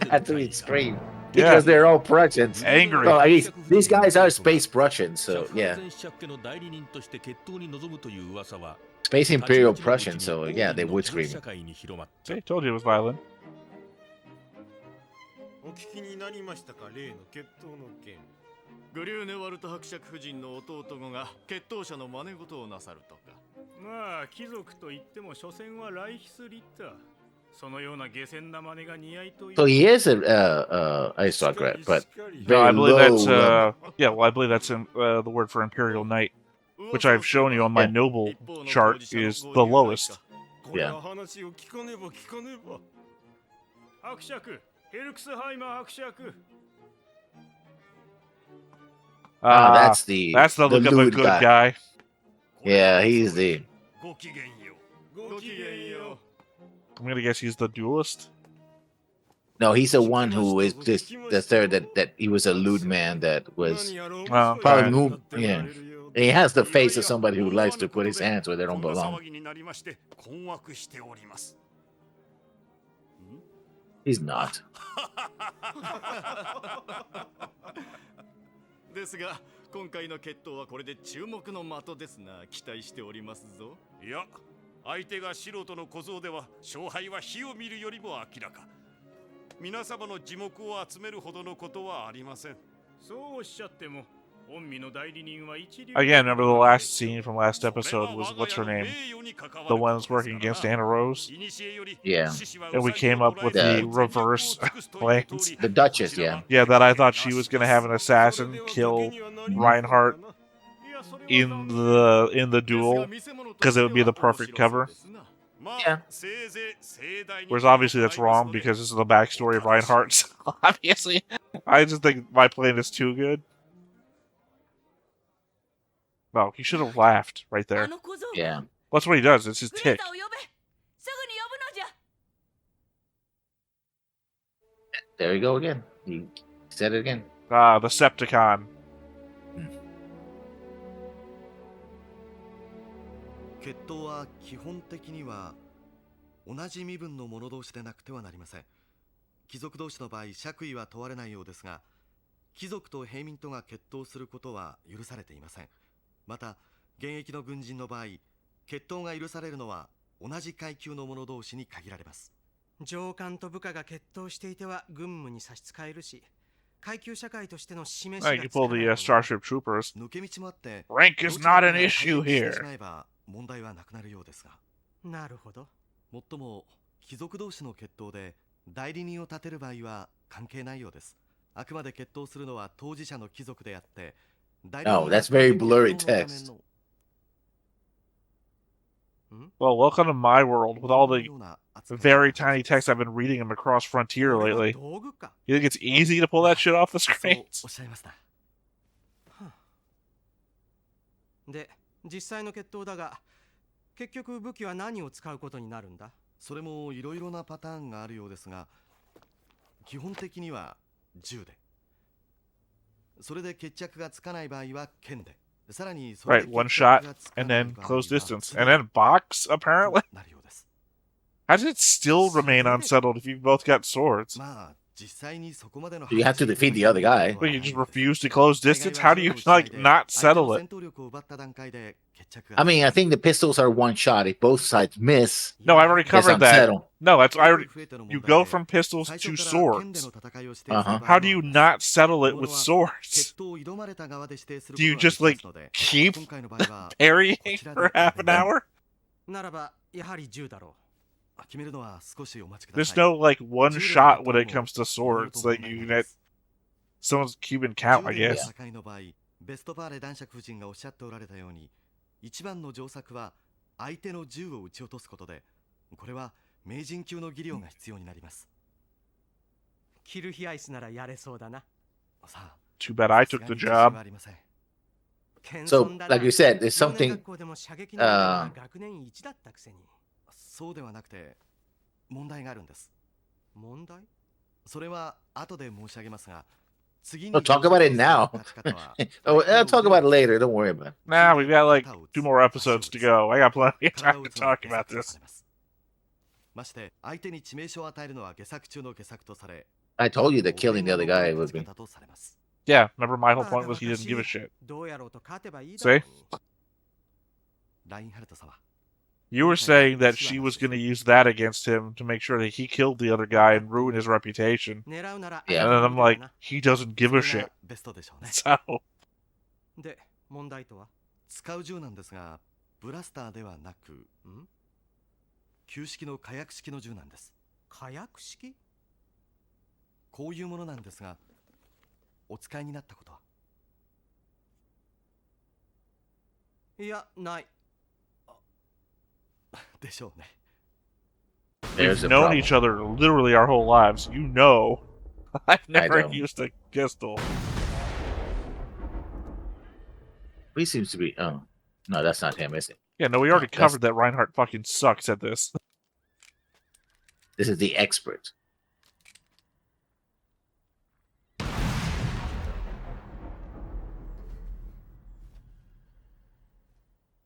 That's what we scream. Yeah. Because they're all Prussians. Angry. Well, at least these guys are space Prussians, so yeah. Space Imperial Prussian, so yeah, they would scream. See, told you it was violent. お聞きになりましたか、例の決闘の件。グリューネワルト伯爵夫人の弟子が決闘者の真似事をなさるとか。まあ貴族といっても所詮はライヒスリッター。So he is a aristocrat, but No, very I believe low. that's yeah. Well, I believe that's the word for imperial knight, which I've shown you on my Yeah. noble chart is the lowest. Yeah. That's the look of a lewd good guy. Yeah, he's the. I'm gonna guess he's the duelist. No, he's the one who is just the third that he was a lewd man that was Well, probably right. moved. Yeah, and he has the face of somebody who likes to put his hands where they don't belong. He's not. ですが今回の決闘はこれで注目の的ですな。期待しておりますぞ。いや、相手が素人の小僧では勝敗は火を見るよりも明らか。皆様の耳目を集めるほどのことはありません。そうおっしゃっても。 Again, remember the last scene from last episode was what's her name? The one that's working against Anna Rose? Yeah. And we came up with the reverse plans. The Duchess, yeah. Yeah, that I thought she was gonna have an assassin kill Reinhardt in the duel because it would be the perfect cover. Yeah. Whereas obviously that's wrong because this is the backstory of Reinhardt. So obviously, I just think my plan is too good. No, he should have laughed right there. Yeah. That's what he does. It's his tick. There you go again. He said it again. Ah, the Septicon. 決闘は基本的には同じ身分の者同士でなくてはなりません。貴族同士の場合、爵位は問われないようですが、貴族と平民とが決闘することは許されていません。また、現役の軍人の場合、決闘が許されるのは同じ階級の者同士に限られます。上官と部下が決闘していては軍務に差し支えるし、階級社会としての示しが You pull the Starship Troopers. 抜け道もあって、 Rank is not an issue here. 問題はなくなるようですが。なるほど。もっとも貴族同士の決闘で代理人を立てる場合は関係ないようです。あくまで決闘するのは当事者の貴族であって。Oh, that's very blurry text. Well, welcome to my world with all the very tiny text I've been reading them across Frontier lately. You think it's easy to pull that shit off the screen? で、実際の決闘だが、結局武器は何を使うことになるんだ？それもいろいろなパターンがあるようですが、基本的には銃で。それで決着がつかない場合は剣で。さらにそれ Right, one shot and then close distance and then box apparently. How does it still remain unsettled if you've both got swords? You have to defeat the other guy. But you just refuse to close distance? How do you like not settle it? I mean, I think the pistols are one shot. If both sides miss, no, I already covered that. Unsettled. No, that's I already. You go from pistols to swords. How do you not settle it with swords? Do you just like keep parrying for half an hour? There's no like one shot when it comes to swords that you that someone's keeping count, I guess. 一番の上策は相手の銃を撃ち落とすことで、これは名人級の技量が必要になります。キルヒアイスならやれそうだな。Too bad I took the job. So, like you said, there's something. そうではなくて問題があるんです。問題？それは後で申し上げますが。We'll talk about it now. Oh, I'll talk about it later. Don't worry about it. Nah, we've got like 2 more episodes to go. I got plenty of time to talk about this. I told you that killing the other guy would be. Yeah, remember my whole point was he didn't give a shit. See? You were saying that she was going to use that against him to make sure that he killed the other guy and ruin his reputation. Yeah. And then I'm like, he doesn't give a shit. So. 使う銃なんですが、ブラスターではなく、旧式の火薬式の銃なんです。火薬式？こういうものなんですが、お使いになったことは？いや、ない。でしょうね。There's We've a known problem. each other literally our whole lives. You know. I've never don't. used a pistol. He seems to be. Oh, no, that's not him, is it? Yeah, no, we No, already covered that Reinhardt fucking sucks at this. This is the expert.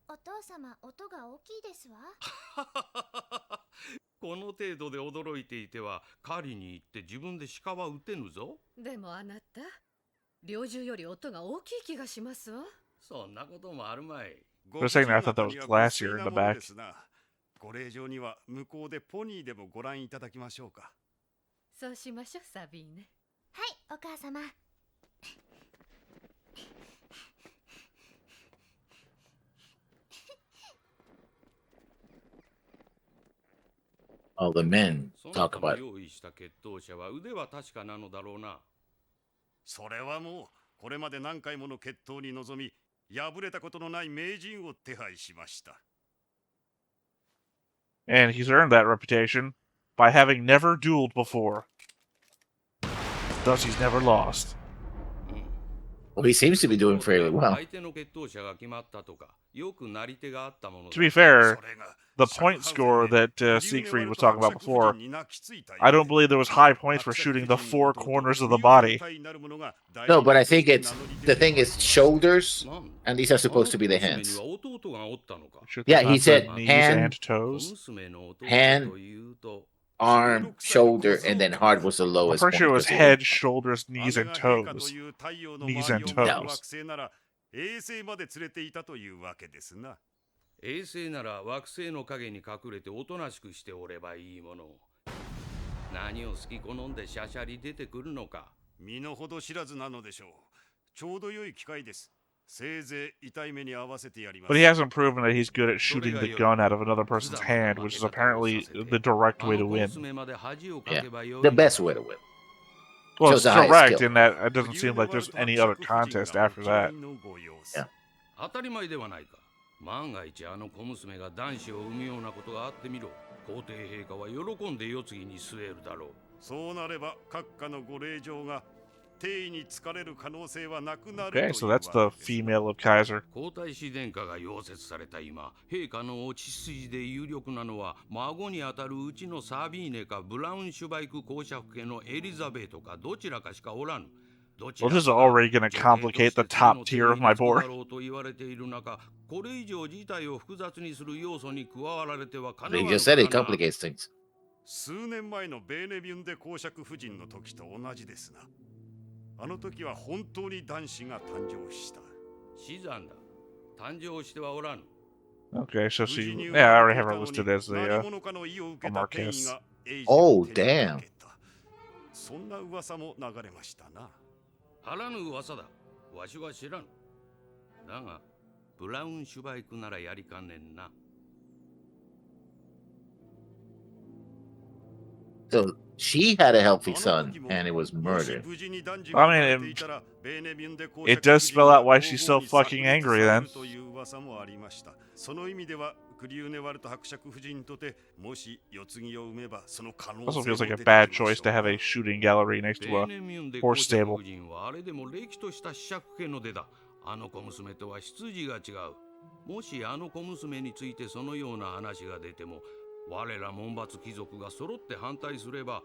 お父様、音が大きいですわ。この程度で驚いていては狩りに行って自分で鹿は撃てぬぞ。でもあなた、猟銃より音が大きい気がしますわ。そんなこともあるまい。 For a second, I thought that was Glacier in the back. ご令状には向こうでポニーでもご覧いただきましょうか。そうしましょう、サビーネ。はい、お母様。All the men その talk 他の about. 用意した決闘者は腕は確かなのだろうな。それはもうこれまで何回もの決闘に臨み、敗れたことのない名人を手配しました。 And he's earned that reputation by having never dueled before. Thus, he's never lost. Well, he seems to be doing fairly well. 相手の決闘者が決まったとか、よくなり手があったものだ。 To be fair, the point score that Siegfried was talking about before, I don't believe there was high points for shooting the four corners of the body. No, but I think it's the thing is shoulders, and these are supposed to be the hands. Shoot Yeah, them he at the said knees hand- and toes. hand, Arm, shoulder, and then heart was the I'm lowest. pretty sure it one was because head, shoulders, knees, and toes. Knees and toes. 衛星まで連れていたというわけですな。衛星なら惑星の影に隠れておとなしくしておればいいもの。何を好き好んでしゃしゃり出てくるのか。身の程知らずなのでしょう。ちょうど良い機会です。せいぜい痛い目に合わせてやります。 But he hasn't proven that he's good at shooting the gun out of another person's hand, which is apparently the direct way to win. Yeah, the best way to win. Well, Shows it's the highest direct skill. in that it doesn't seem like there's any other contest after that. Yeah. 当たり前ではないか。万が一あの小娘が男子を産むようなことがあってみろ。皇帝陛下は喜んで世継ぎに据えるだろう。そうなれば閣下のご令状が Okay, so that's the female of Kaiser. 皇太子殿下が溶接された今、陛下のお血筋で有力なのは孫にあたるうちのサービーネかブラウンシュバイク公爵家のエリザベートかどちらかしかおらぬ。 Well, this is already going to complicate the top tier of my board. と言われている中、これ以上事態を複雑にする要素に加わられてはかなわ They ぬ just said it complicates things. 数年前のベーネビュンで公爵夫人の時と同じですな。あの時は本当に男子が誕生した。死産だ。誕生してはおらぬ。 Okay, so she... Yeah, I already have her listed as the Marquess. Oh, damn. そんな噂も流れましたな。あらぬ噂だ。わしは知らぬ。だが、ブラウンシュバイクならやりかねんな。 So she had a healthy son, and it was murdered. I mean, it does spell out why she's so fucking angry then. その意味ではクリューネワルト伯爵夫人とてもし世継ぎを産めばその可能性 Also feels like a bad choice to have a shooting gallery next to a horse stable. あれでも歴とした子爵家の出だ。あの小娘とは出自が違う。もしあの小娘についてそのような話が出ても、我ら門閥貴族が揃って反対すれば、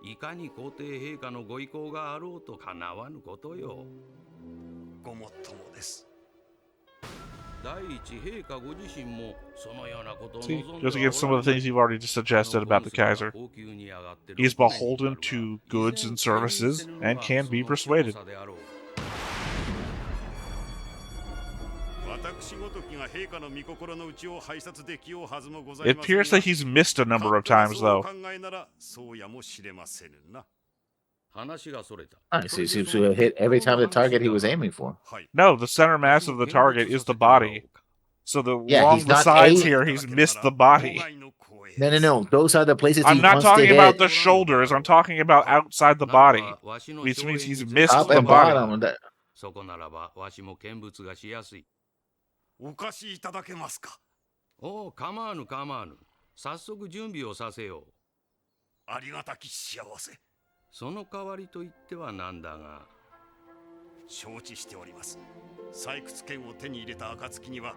いかに皇帝陛下のご意向があろうとかなわぬことよ。ごもっともです。 See, goes against some of the things you've already just suggested about the Kaiser. He's beholden to goods and services and can be persuaded. It appears that he's missed a number of times, though. Nice. He seems to have hit every time the target he was aiming for. No, the center mass of the target is the body. So Yeah, along he's the not sides aiming- here, he's missed the body. No. Those are the places I'm he not wants to talking hit. about the shoulders. I'm talking about outside the body, which means he's missed Top the and body. bottom. そこならばわしも見物がしやすい。お貸しいただけますか。おう、構わぬ構わぬ。早速準備をさせよう。ありがたき幸せ。その代わりと言ってはなんだが。承知しております。採掘権を手に入れた暁には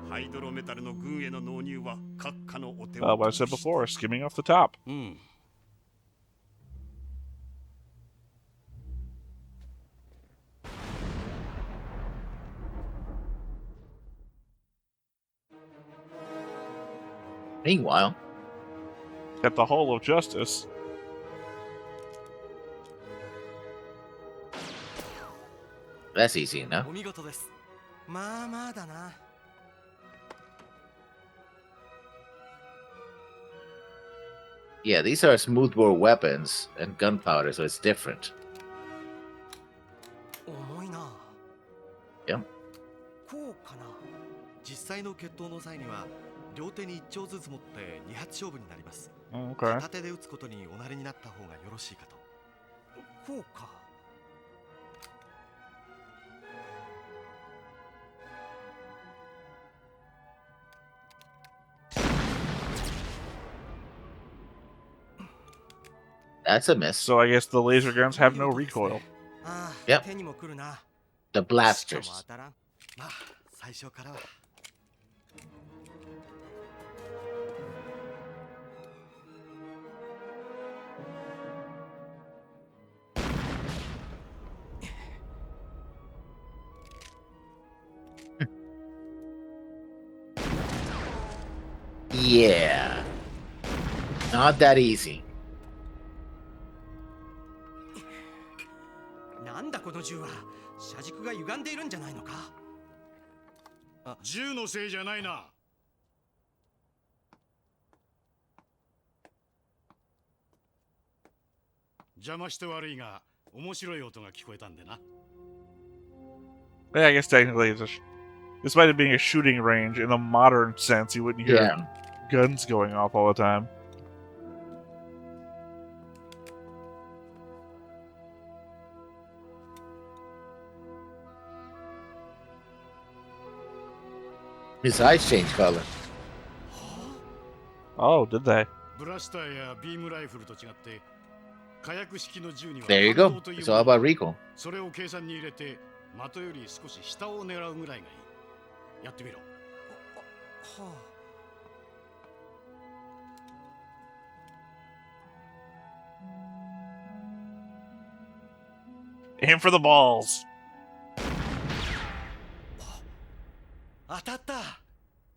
ハイドロメタルの軍への納入は閣下のお手を。What I said before, skimming off the top. うん。Meanwhile, At the Hall of Justice. that's easy enough. お見事です。まあまあだな。Yeah, these are smoothbore weapons and gunpowder, so it's different. 重いな。Yeah. こうかな。実際の決闘の際には両手に一丁ずつ持って二発勝負になります。 Okay. 片手で打つことにお慣れになった方がよろしいかと。こうか。That's a miss. So I guess the laser guns have no recoil. ああ、 Yep. 手にも来るな。 The しかも blasters. 当たらん。まあ最初からは。Yeah. Not that easy. なんだこの銃は。車軸が歪んでいるんじゃないのか。銃のせいじゃないな。邪魔して悪いが面白い音が聞こえたんでな。 Yeah, I guess technically despite it being a shooting range, in a modern sense, you wouldn't hear Yeah. guns going off all the time. His eyes change color. Oh, did they? ブラスターやビームライフルと違って火薬式の銃には There you 反 go. 動という It's も all の about が recoil. それを計算に入れて的より少し下を狙うぐらいがいい。やってみろ。は Aim for the balls. 当たった。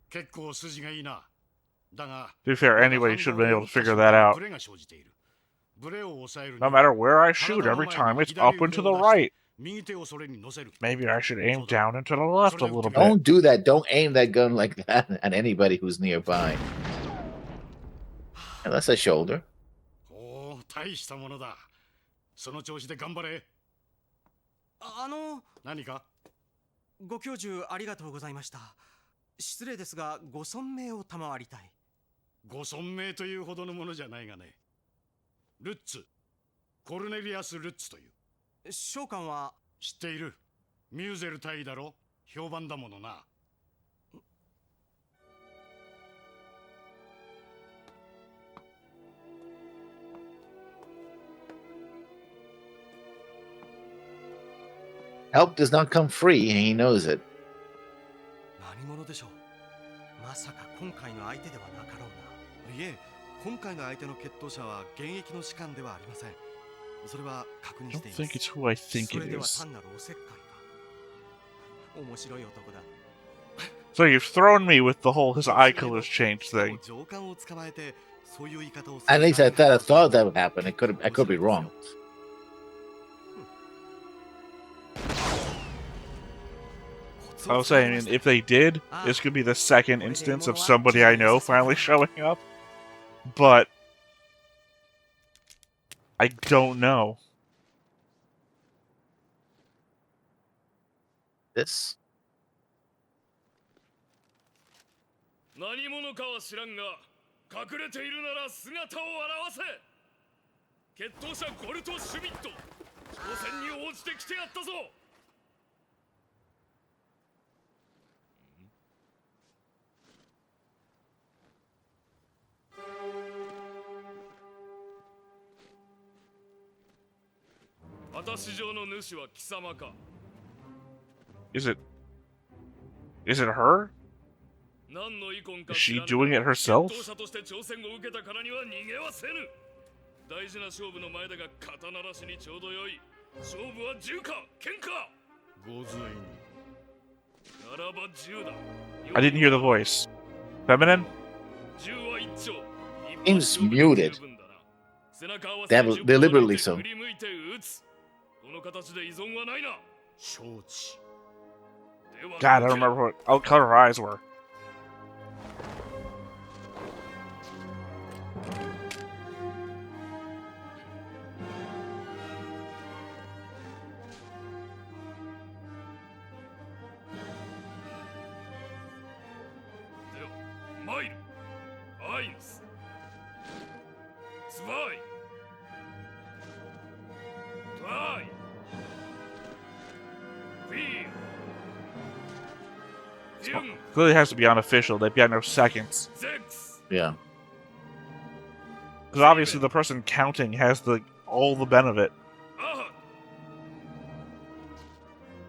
結構筋がいいな。だが、 To be fair, anybody should have been able to figure that out. ブレが生じている。ブレを抑えるに No は matter where I shoot, every time it's up and to the right. 右手をそれに乗せる。 Maybe I should aim down and to the left a little bit. Don't do that. Don't aim that gun like that at anybody who's nearby. Unless a shoulder. おお、大したものだ。その調子で頑張れ。何か？ご教授ありがとうございました。失礼ですが、ご尊名を賜りたい。ご尊名というほどのものじゃないがね。ルッツ、コルネリアス・ルッツという。召喚は知っている。ミューゼル大尉だろ。評判だものな。Help does not come free, and he knows it. 何者でしょう。まさか今回の相手ではなかろうな。いえ、今回の相手の決闘者は現役の士官ではありません。それは確認 I し don't ていま think す。 it's who I think それ it では is. 単なるおせっかいか。面白い男だ。 So you've thrown me with the whole his eye colors changed thing. 上官を捕まえて、そういう言い方をする At least I thought that would happen. I could be wrong. I was saying, I mean, if they did, this could be the second instance of somebody I know finally showing up. But I don't know. This. 何者かは知らんが、隠れているなら姿を現せ。決闘者ゴルト・シュミット、挑戦に応じてきてやったぞ。私上の主は貴様か。 Is it her? 何の遺恨か Is 知 she らぬ doing it が herself? 決闘者として挑戦を受けたからには逃げはせぬ。大事な勝負の前だが刀らしにちょうどよい。勝負は銃か剣か。ご随にならば銃だ。 I didn't hear the voice. Feminine? 銃は一丁。 Seems muted. Deliberately so. 振り向いて撃つ。この形で依存はないな。承知。 God, I don't remember what color her eyes were. Clearly has to be unofficial. They've got no seconds. Yeah. Because obviously the person counting has all the benefit.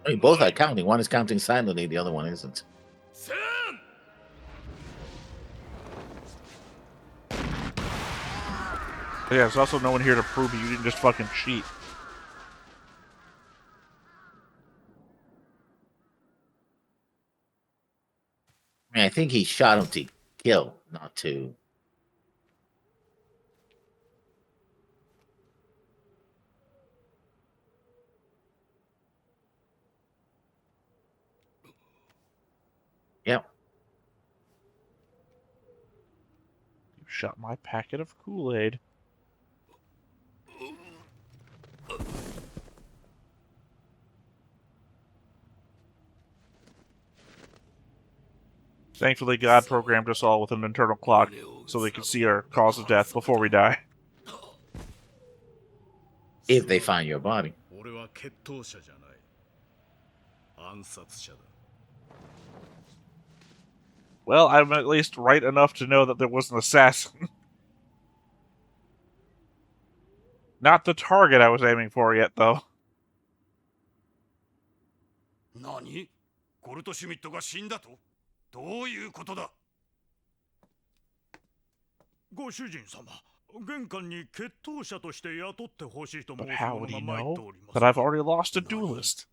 I mean, both are counting. One is counting silently, the other one isn't. But yeah, there's also no one here to prove you didn't just fucking cheat. I mean, I think he shot him to kill, not to. Yep. You shot my packet of Kool-Aid. Thankfully, God programmed us all with an internal clock so they could see our cause of death before we die. If they find your body. Well, I'm at least right enough to know that there was an assassin. Not the target I was aiming for yet, though. 何? ゴルトシュミットが死んだと? どういうことだ? ご主人様、玄関に決闘者として雇ってほしいと申 But す how 者 would he が参って know おります。 that I've already lost a duelist?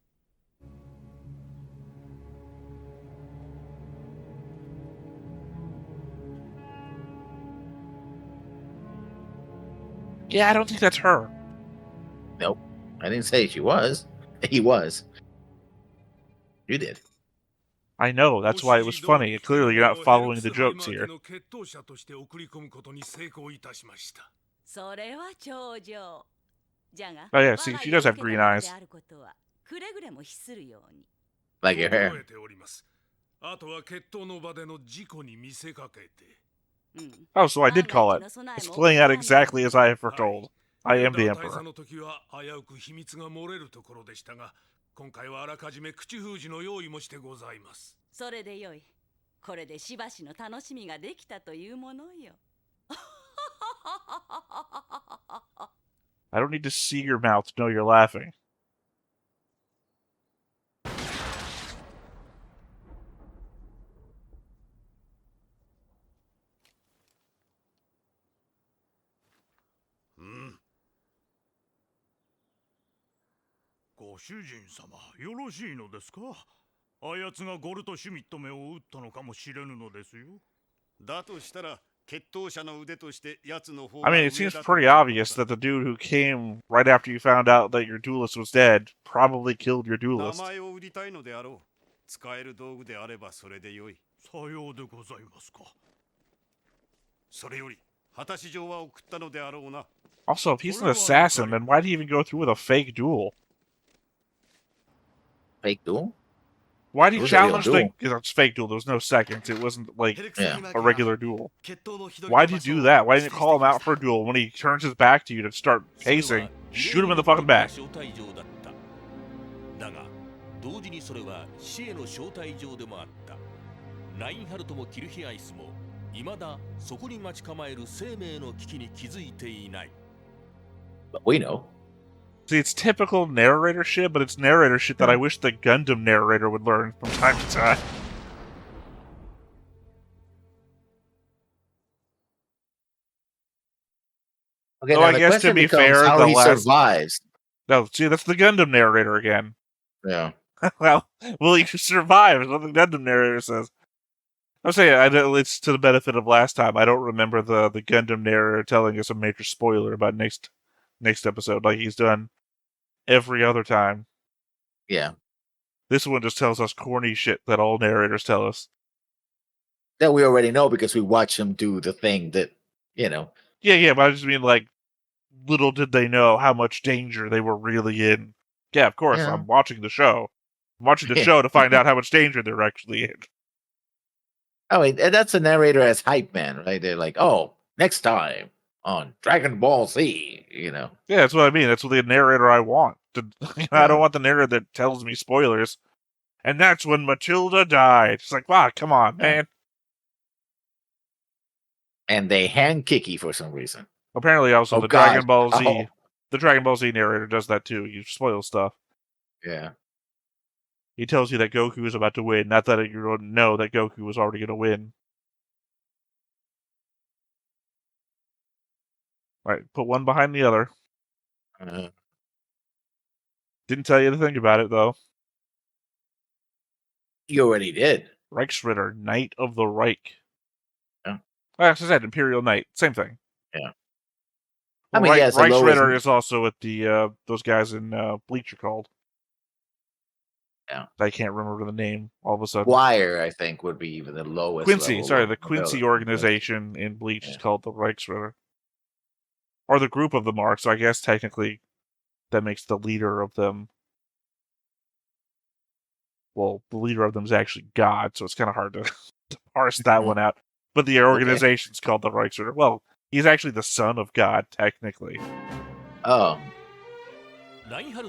Yeah, I don't think that's her. Nope. I didn't say she was. He was. You did. I know, that's why it was funny. Clearly, you're not following the jokes here. Oh yeah, see, she does have green eyes. Like your hair. Oh, so I did call it. It's playing out exactly as I have foretold. I am the Emperor. 今回はあらかじめ口封じの用意もしてございます。それでよい。これでしばしの楽しみができたというものよ。I don't need to see your mouth to know you're laughing. Hmm. ご主人様、よろしいのですか? あやつがゴルトシュミット目を撃ったのかもしれぬのですよ。だとしたら、決闘者の腕としてやつの方 I mean, it seems pretty obvious that the dude who came right after you found out that your duelist was dead probably killed your 名 duelist. 前を売りたいのであろう。使える道具であればそれでよい。さようでございますか。それより、果たし状は送ったのであろうな。Also, if he's an assassin, then why'd he even go through with a fake duel? Fake duel? Why'd he It was a real challenge the... duel. It's fake duel. There was no seconds. It wasn't like a regular duel. 決闘の日取りの Why'd 場 you 所を do that? Why didn't you 指定 call him してきま out した for a duel when he turns his back to you to start それ pacing? は Shoot him in the fucking back. 招待状だっただが同時にそれは死への招待状でもあったラインハルトもキルヒアイスも未だそこに待ち構える生命の危機に気づいていない But we know. See, it's typical narrator shit, but it's narrator shit that I wish the Gundam narrator would learn from time to time. Okay, Though now I the guess to question be becomes fair, how the he last... survives. No, see, that's the Gundam narrator again. Yeah. Well, will he survive? Is what the Gundam narrator says. I'm saying it's to the benefit of last time. I don't remember the Gundam narrator telling us a major spoiler about next episode, like he's done every other time. Yeah. This one just tells us corny shit that all narrators tell us. That we already know because we watch him do the thing that, you know. Yeah, but I just mean, like, little did they know how much danger they were really in. Yeah, of course, Yeah. I'm watching the show. I'm watching the show to find out how much danger they're actually in. Oh, and that's a narrator as hype man, right? They're like, oh, next time on Dragon Ball Z, you know. Yeah, that's what I mean. That's what the narrator I want. I don't want the narrator that tells me spoilers. And that's when Matilda died. It's like, wow, come on, man. And they hand Kiki for some reason. Apparently, also Oh, the God. Dragon Ball Z, Oh. the Dragon Ball Z narrator does that too. You spoil stuff. Yeah. He tells you that Goku is about to win, not that you don't know that Goku was already going to win. All right, put one behind the other. Didn't tell you to think about it, though. You already did. Reichsritter, Knight of the Reich. Yeah. As I said, Imperial Knight, same thing. Yeah. Well, I mean, yes, the Reichsritter lowest- is also what the those guys in Bleach are called. Yeah. I can't remember the name all of a sudden. Wire, I think, would be even the lowest. Quincy, level sorry, of the Quincy ability. organization in Bleach is called the Reichsritter. Or the group of them are, so I guess technically that makes the leader of them. Well, the leader of them is actually God, so it's kind of hard to parse that one out. But the organization's called the Reichsritter. Well, he's actually the son of God, technically. Oh.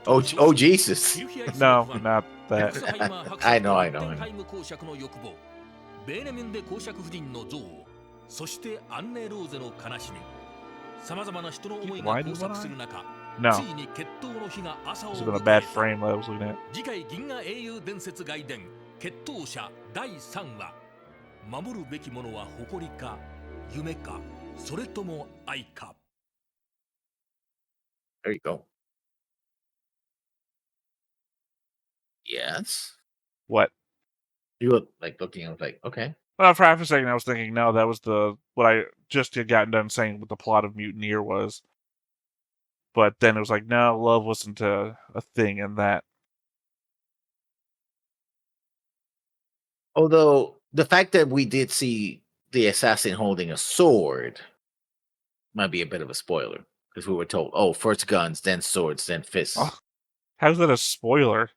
Oh, Jesus. No, not that. I know. ベーネメンで公爵夫人の憎悪そしてアンネ・ローゼの悲しみさまざまな人の思いが交錯する中 No. ついに決闘の日が朝を This has been a 迎 bad えた frame that I was looking at. 次回銀河英雄伝説外伝決闘者第3話守るべきものは誇りか夢かそれとも愛か There you go. Yes. What? You were like looking, I was like, okay. Well, for half a second I was thinking, no, that was what I just had gotten done saying what the plot of Mutineer was. But then it was like, no, love wasn't a thing in that. Although the fact that we did see the assassin holding a sword might be a bit of a spoiler because we were told, oh, first guns, then swords, then fists. Oh, how's that a spoiler?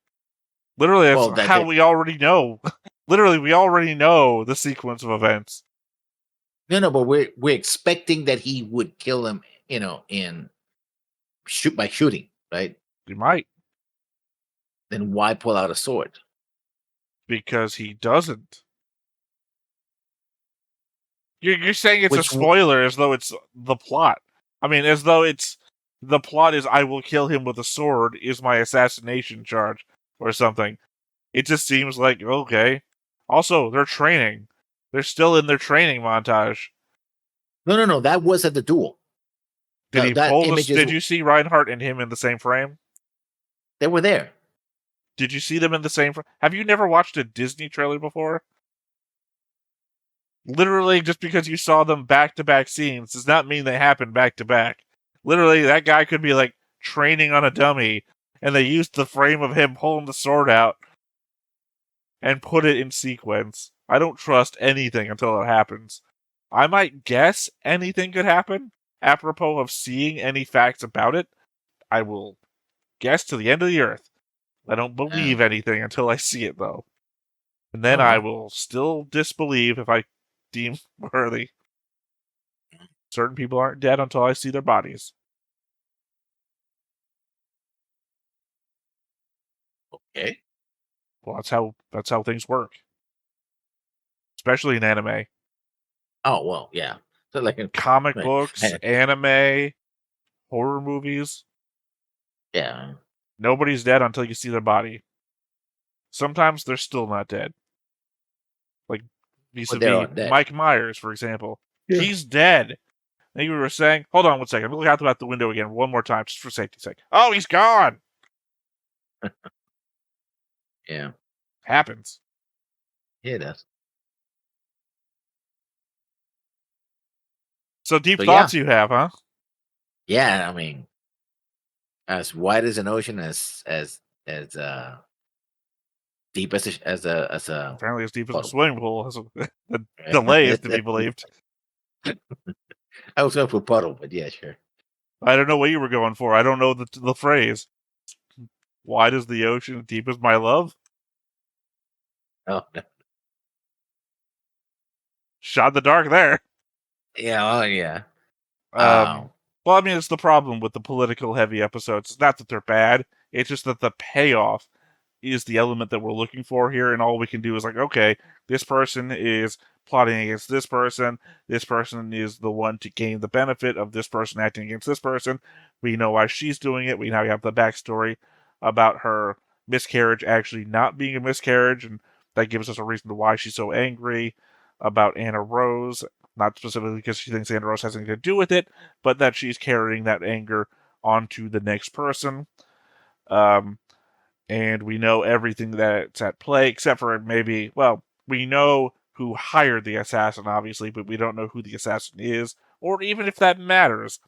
Literally, that's Well, how we already know. Literally, we already know the sequence of events. No, but we're expecting that he would kill him, you know, by shooting, right? You might. Then why pull out a sword? Because he doesn't. You're saying it's a Which spoiler as though it's the plot. I mean, as though it's the plot is I will kill him with a sword is my assassination charge or something. It just seems like, okay. Also, they're training. They're still in their training montage. No. That was at the duel. Did he that pull image Did you see Reinhardt and him in the same frame? They were there. Did you see them in the same frame? Have you never watched a Disney trailer before? Literally, just because you saw them back-to-back scenes does not mean they happen back-to-back. Literally, that guy could be, like, training on a dummy, and they used the frame of him pulling the sword out and put it in sequence. I don't trust anything until it happens. I might guess anything could happen, apropos of seeing any facts about it. I will guess to the end of the earth. I don't believe anything until I see it, though. And then I will still disbelieve if I deem worthy. Certain people aren't dead until I see their bodies. Okay. Well, that's how things work. Especially in anime. Oh, well, yeah. So like comic books, anime, horror movies. Yeah. Nobody's dead until you see their body. Sometimes they're still not dead. Like vis-a-vis Mike Myers, for example. Yeah. He's dead. I think we were saying, hold on one second. Look out the window again one more time, just for safety's sake. Oh, he's gone! Yeah. Happens. Yeah, it does. So deep thoughts you have, huh? Yeah, I mean, as wide as an ocean, as deep as a apparently as deep as a swimming pool, as a delay is to be believed. I was going for puddle, but yeah, sure. I don't know what you were going for. I don't know the phrase. Wide as the ocean, deep as my love? Oh, no. Shot in the dark there. Yeah, oh, yeah. Well, I mean, it's the problem with the political heavy episodes. It's not that they're bad. It's just that the payoff is the element that we're looking for here, and all we can do is like, okay, this person is plotting against this person is the one to gain the benefit of this person acting against this person. We know why she's doing it. We now have the backstory about her miscarriage actually not being a miscarriage, and that gives us a reason to why she's so angry about Anna Rose, not specifically because she thinks Anna Rose has anything to do with it, but that she's carrying that anger onto the next person. And we know everything that's at play, except for maybe, well, we know who hired the assassin, obviously, but we don't know who the assassin is, or even if that matters.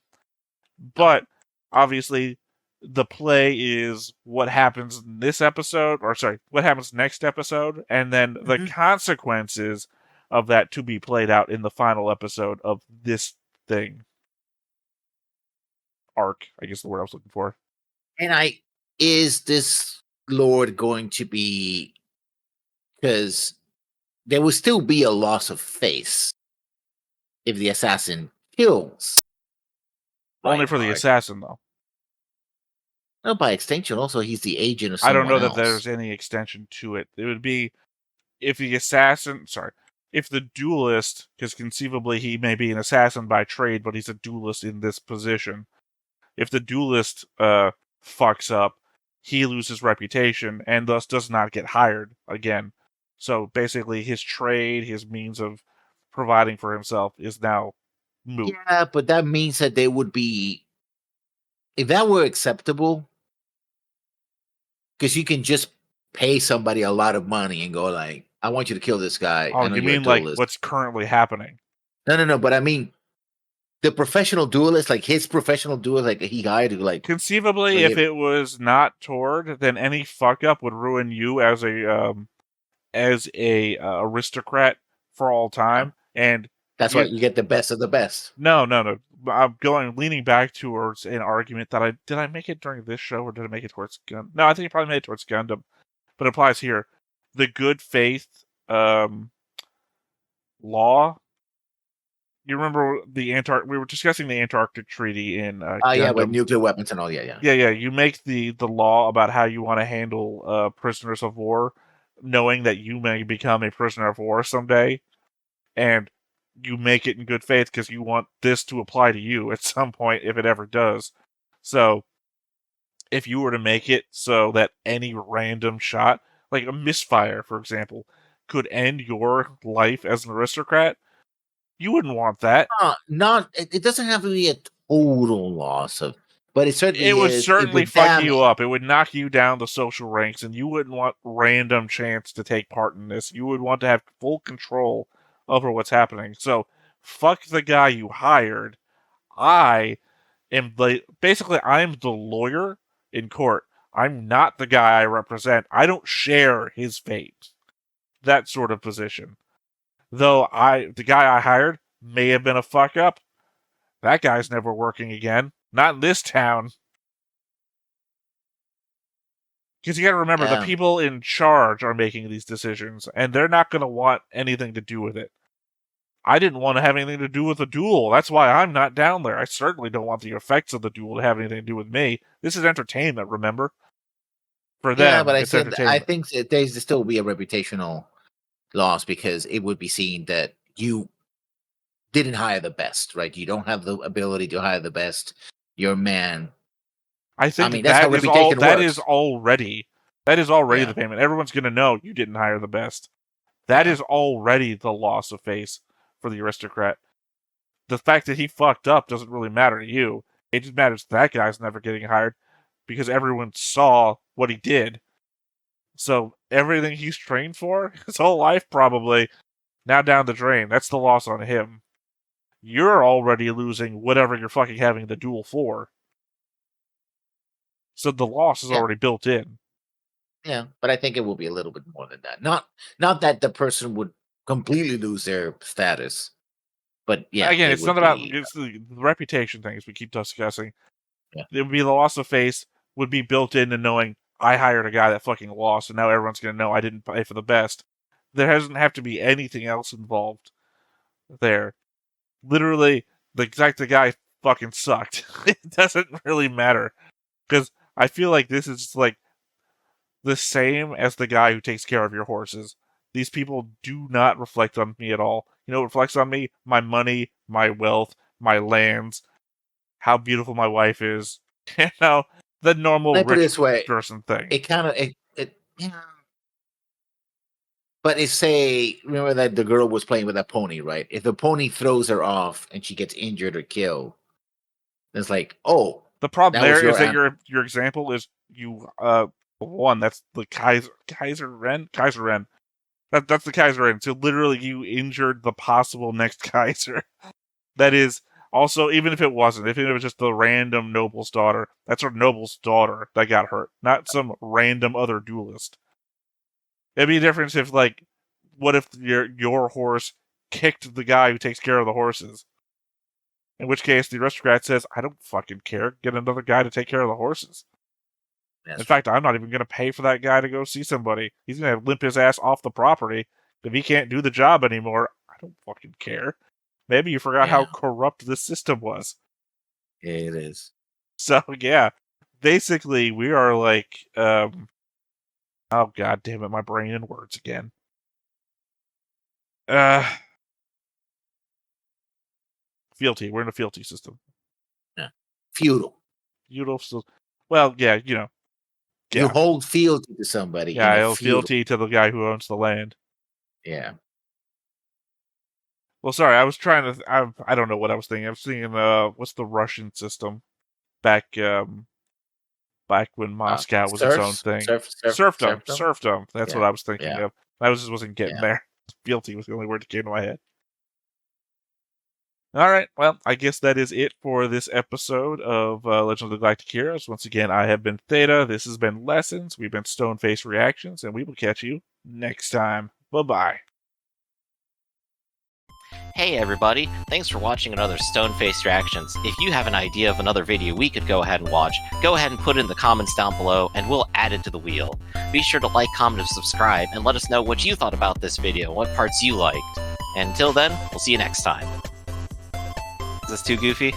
But, obviously, the play is what happens in this episode, or sorry, what happens next episode, and then the consequences of that to be played out in the final episode of this thing. Arc, I guess the word I was looking for. And is this Lord going to be, because there will still be a loss of face if the assassin kills. Only for the assassin, though. No, by extension, also he's the agent of I someone don't know else. that there's any extension to it. It would be if the assassin, if the duelist, because conceivably he may be an assassin by trade, but he's a duelist in this position. If the duelist fucks up, he loses reputation and thus does not get hired again. So basically his trade, his means of providing for himself is now moot. Yeah, but that means that they would be, if that were acceptable, because you can just pay somebody a lot of money and go like, I want you to kill this guy. Oh, you mean like what's currently happening? No, but I mean the professional duelist, like his professional duelist, like he hired to like. Conceivably, if it was not Tord, then any fuck up would ruin you as a aristocrat for all time, and that's why you get the best of the best. No. I'm leaning back towards an argument that did I make it during this show or did I make it towards Gundam? No, I think I probably made it towards Gundam, but it applies here. The good faith law. You remember we were discussing the Antarctic Treaty in yeah, with nuclear weapons and all. Yeah. You make the law about how you want to handle prisoners of war, knowing that you may become a prisoner of war someday, and you make it in good faith because you want this to apply to you at some point if it ever does. So, if you were to make it so that any random shot, like a misfire, for example, could end your life as an aristocrat, you wouldn't want that. It doesn't have to be a total loss of, but it certainly would certainly fuck you up. It would knock you down the social ranks, and you wouldn't want random chance to take part in this. You would want to have full control over what's happening. So, fuck the guy you hired. I'm the lawyer in court. I'm not the guy I represent. I don't share his fate. That sort of position. Though the guy I hired may have been a fuck up. That guy's never working again. Not in this town. Because you got to remember, the people in charge are making these decisions, and they're not going to want anything to do with it. I didn't want to have anything to do with the duel. That's why I'm not down there. I certainly don't want the effects of the duel to have anything to do with me. This is entertainment, remember? For them, Yeah, but it's entertainment. I think that there's still be a reputational loss because it would be seen that you didn't hire the best, right? You don't have the ability to hire the best. You're a man. I think that's how reputation works. That is already the payment. Everyone's going to know you didn't hire the best. That is already the loss of face for the aristocrat. The fact that he fucked up doesn't really matter to you. It just matters that guy's never getting hired because everyone saw what he did. So everything he's trained for, his whole life probably, now down the drain. That's the loss on him. You're already losing whatever you're fucking having the duel for. So the loss is already built in. Yeah, but I think it will be a little bit more than that. Not that the person would completely lose their status, but yeah. Again, it's not about it's the reputation thing, as we keep discussing. Yeah. It would be the loss of face would be built into knowing I hired a guy that fucking lost, and now everyone's going to know I didn't pay for the best. There doesn't have to be anything else involved there. Literally, the guy fucking sucked. It doesn't really matter. Because I feel like this is like the same as the guy who takes care of your horses. These people do not reflect on me at all. You know what reflects on me? My money, my wealth, my lands, how beautiful my wife is. You know, the normal rich person thing. It kind of yeah. But remember that the girl was playing with a pony, right? If the pony throws her off and she gets injured or killed, it's like, oh. The problem there is that your example is you one. That's the Kaiser Ren. That's the Kaiser Ren. So literally, you injured the possible next Kaiser. That is also, even if it wasn't, if it was just the random noble's daughter, that's her noble's daughter that got hurt, not some random other duelist. It'd be a difference if, like, what if your horse kicked the guy who takes care of the horses? In which case, the aristocrat says, I don't fucking care. Get another guy to take care of the horses. In fact, I'm not even going to pay for that guy to go see somebody. He's going to limp his ass off the property. If he can't do the job anymore, I don't fucking care. Maybe you forgot how corrupt this system was. Yeah, it is. So, yeah. Basically, we are like... oh, god damn it, my brain and words again. Fealty. We're in a fealty system. Yeah. Feudal. Well, yeah, you know. Yeah. You hold fealty to somebody. Yeah, I hold fealty to the guy who owns the land. Yeah. Well, sorry, I was trying to... I don't know what I was thinking. I was thinking, what's the Russian system? Back when Moscow was its own thing. Serfdom. That's what I was thinking of. I just wasn't getting there. Fealty was the only word that came to my head. Alright, well, I guess that is it for this episode of Legend of the Galactic Heroes. Once again, I have been Theta, this has been Lessons, we've been Stoneface Reactions, and we will catch you next time. Bye-bye. Hey everybody, thanks for watching another Stoneface Reactions. If you have an idea of another video we could go ahead and watch, go ahead and put it in the comments down below and we'll add it to the wheel. Be sure to like, comment, and subscribe, and let us know what you thought about this video, what parts you liked. And until then, we'll see you next time. Is this too goofy?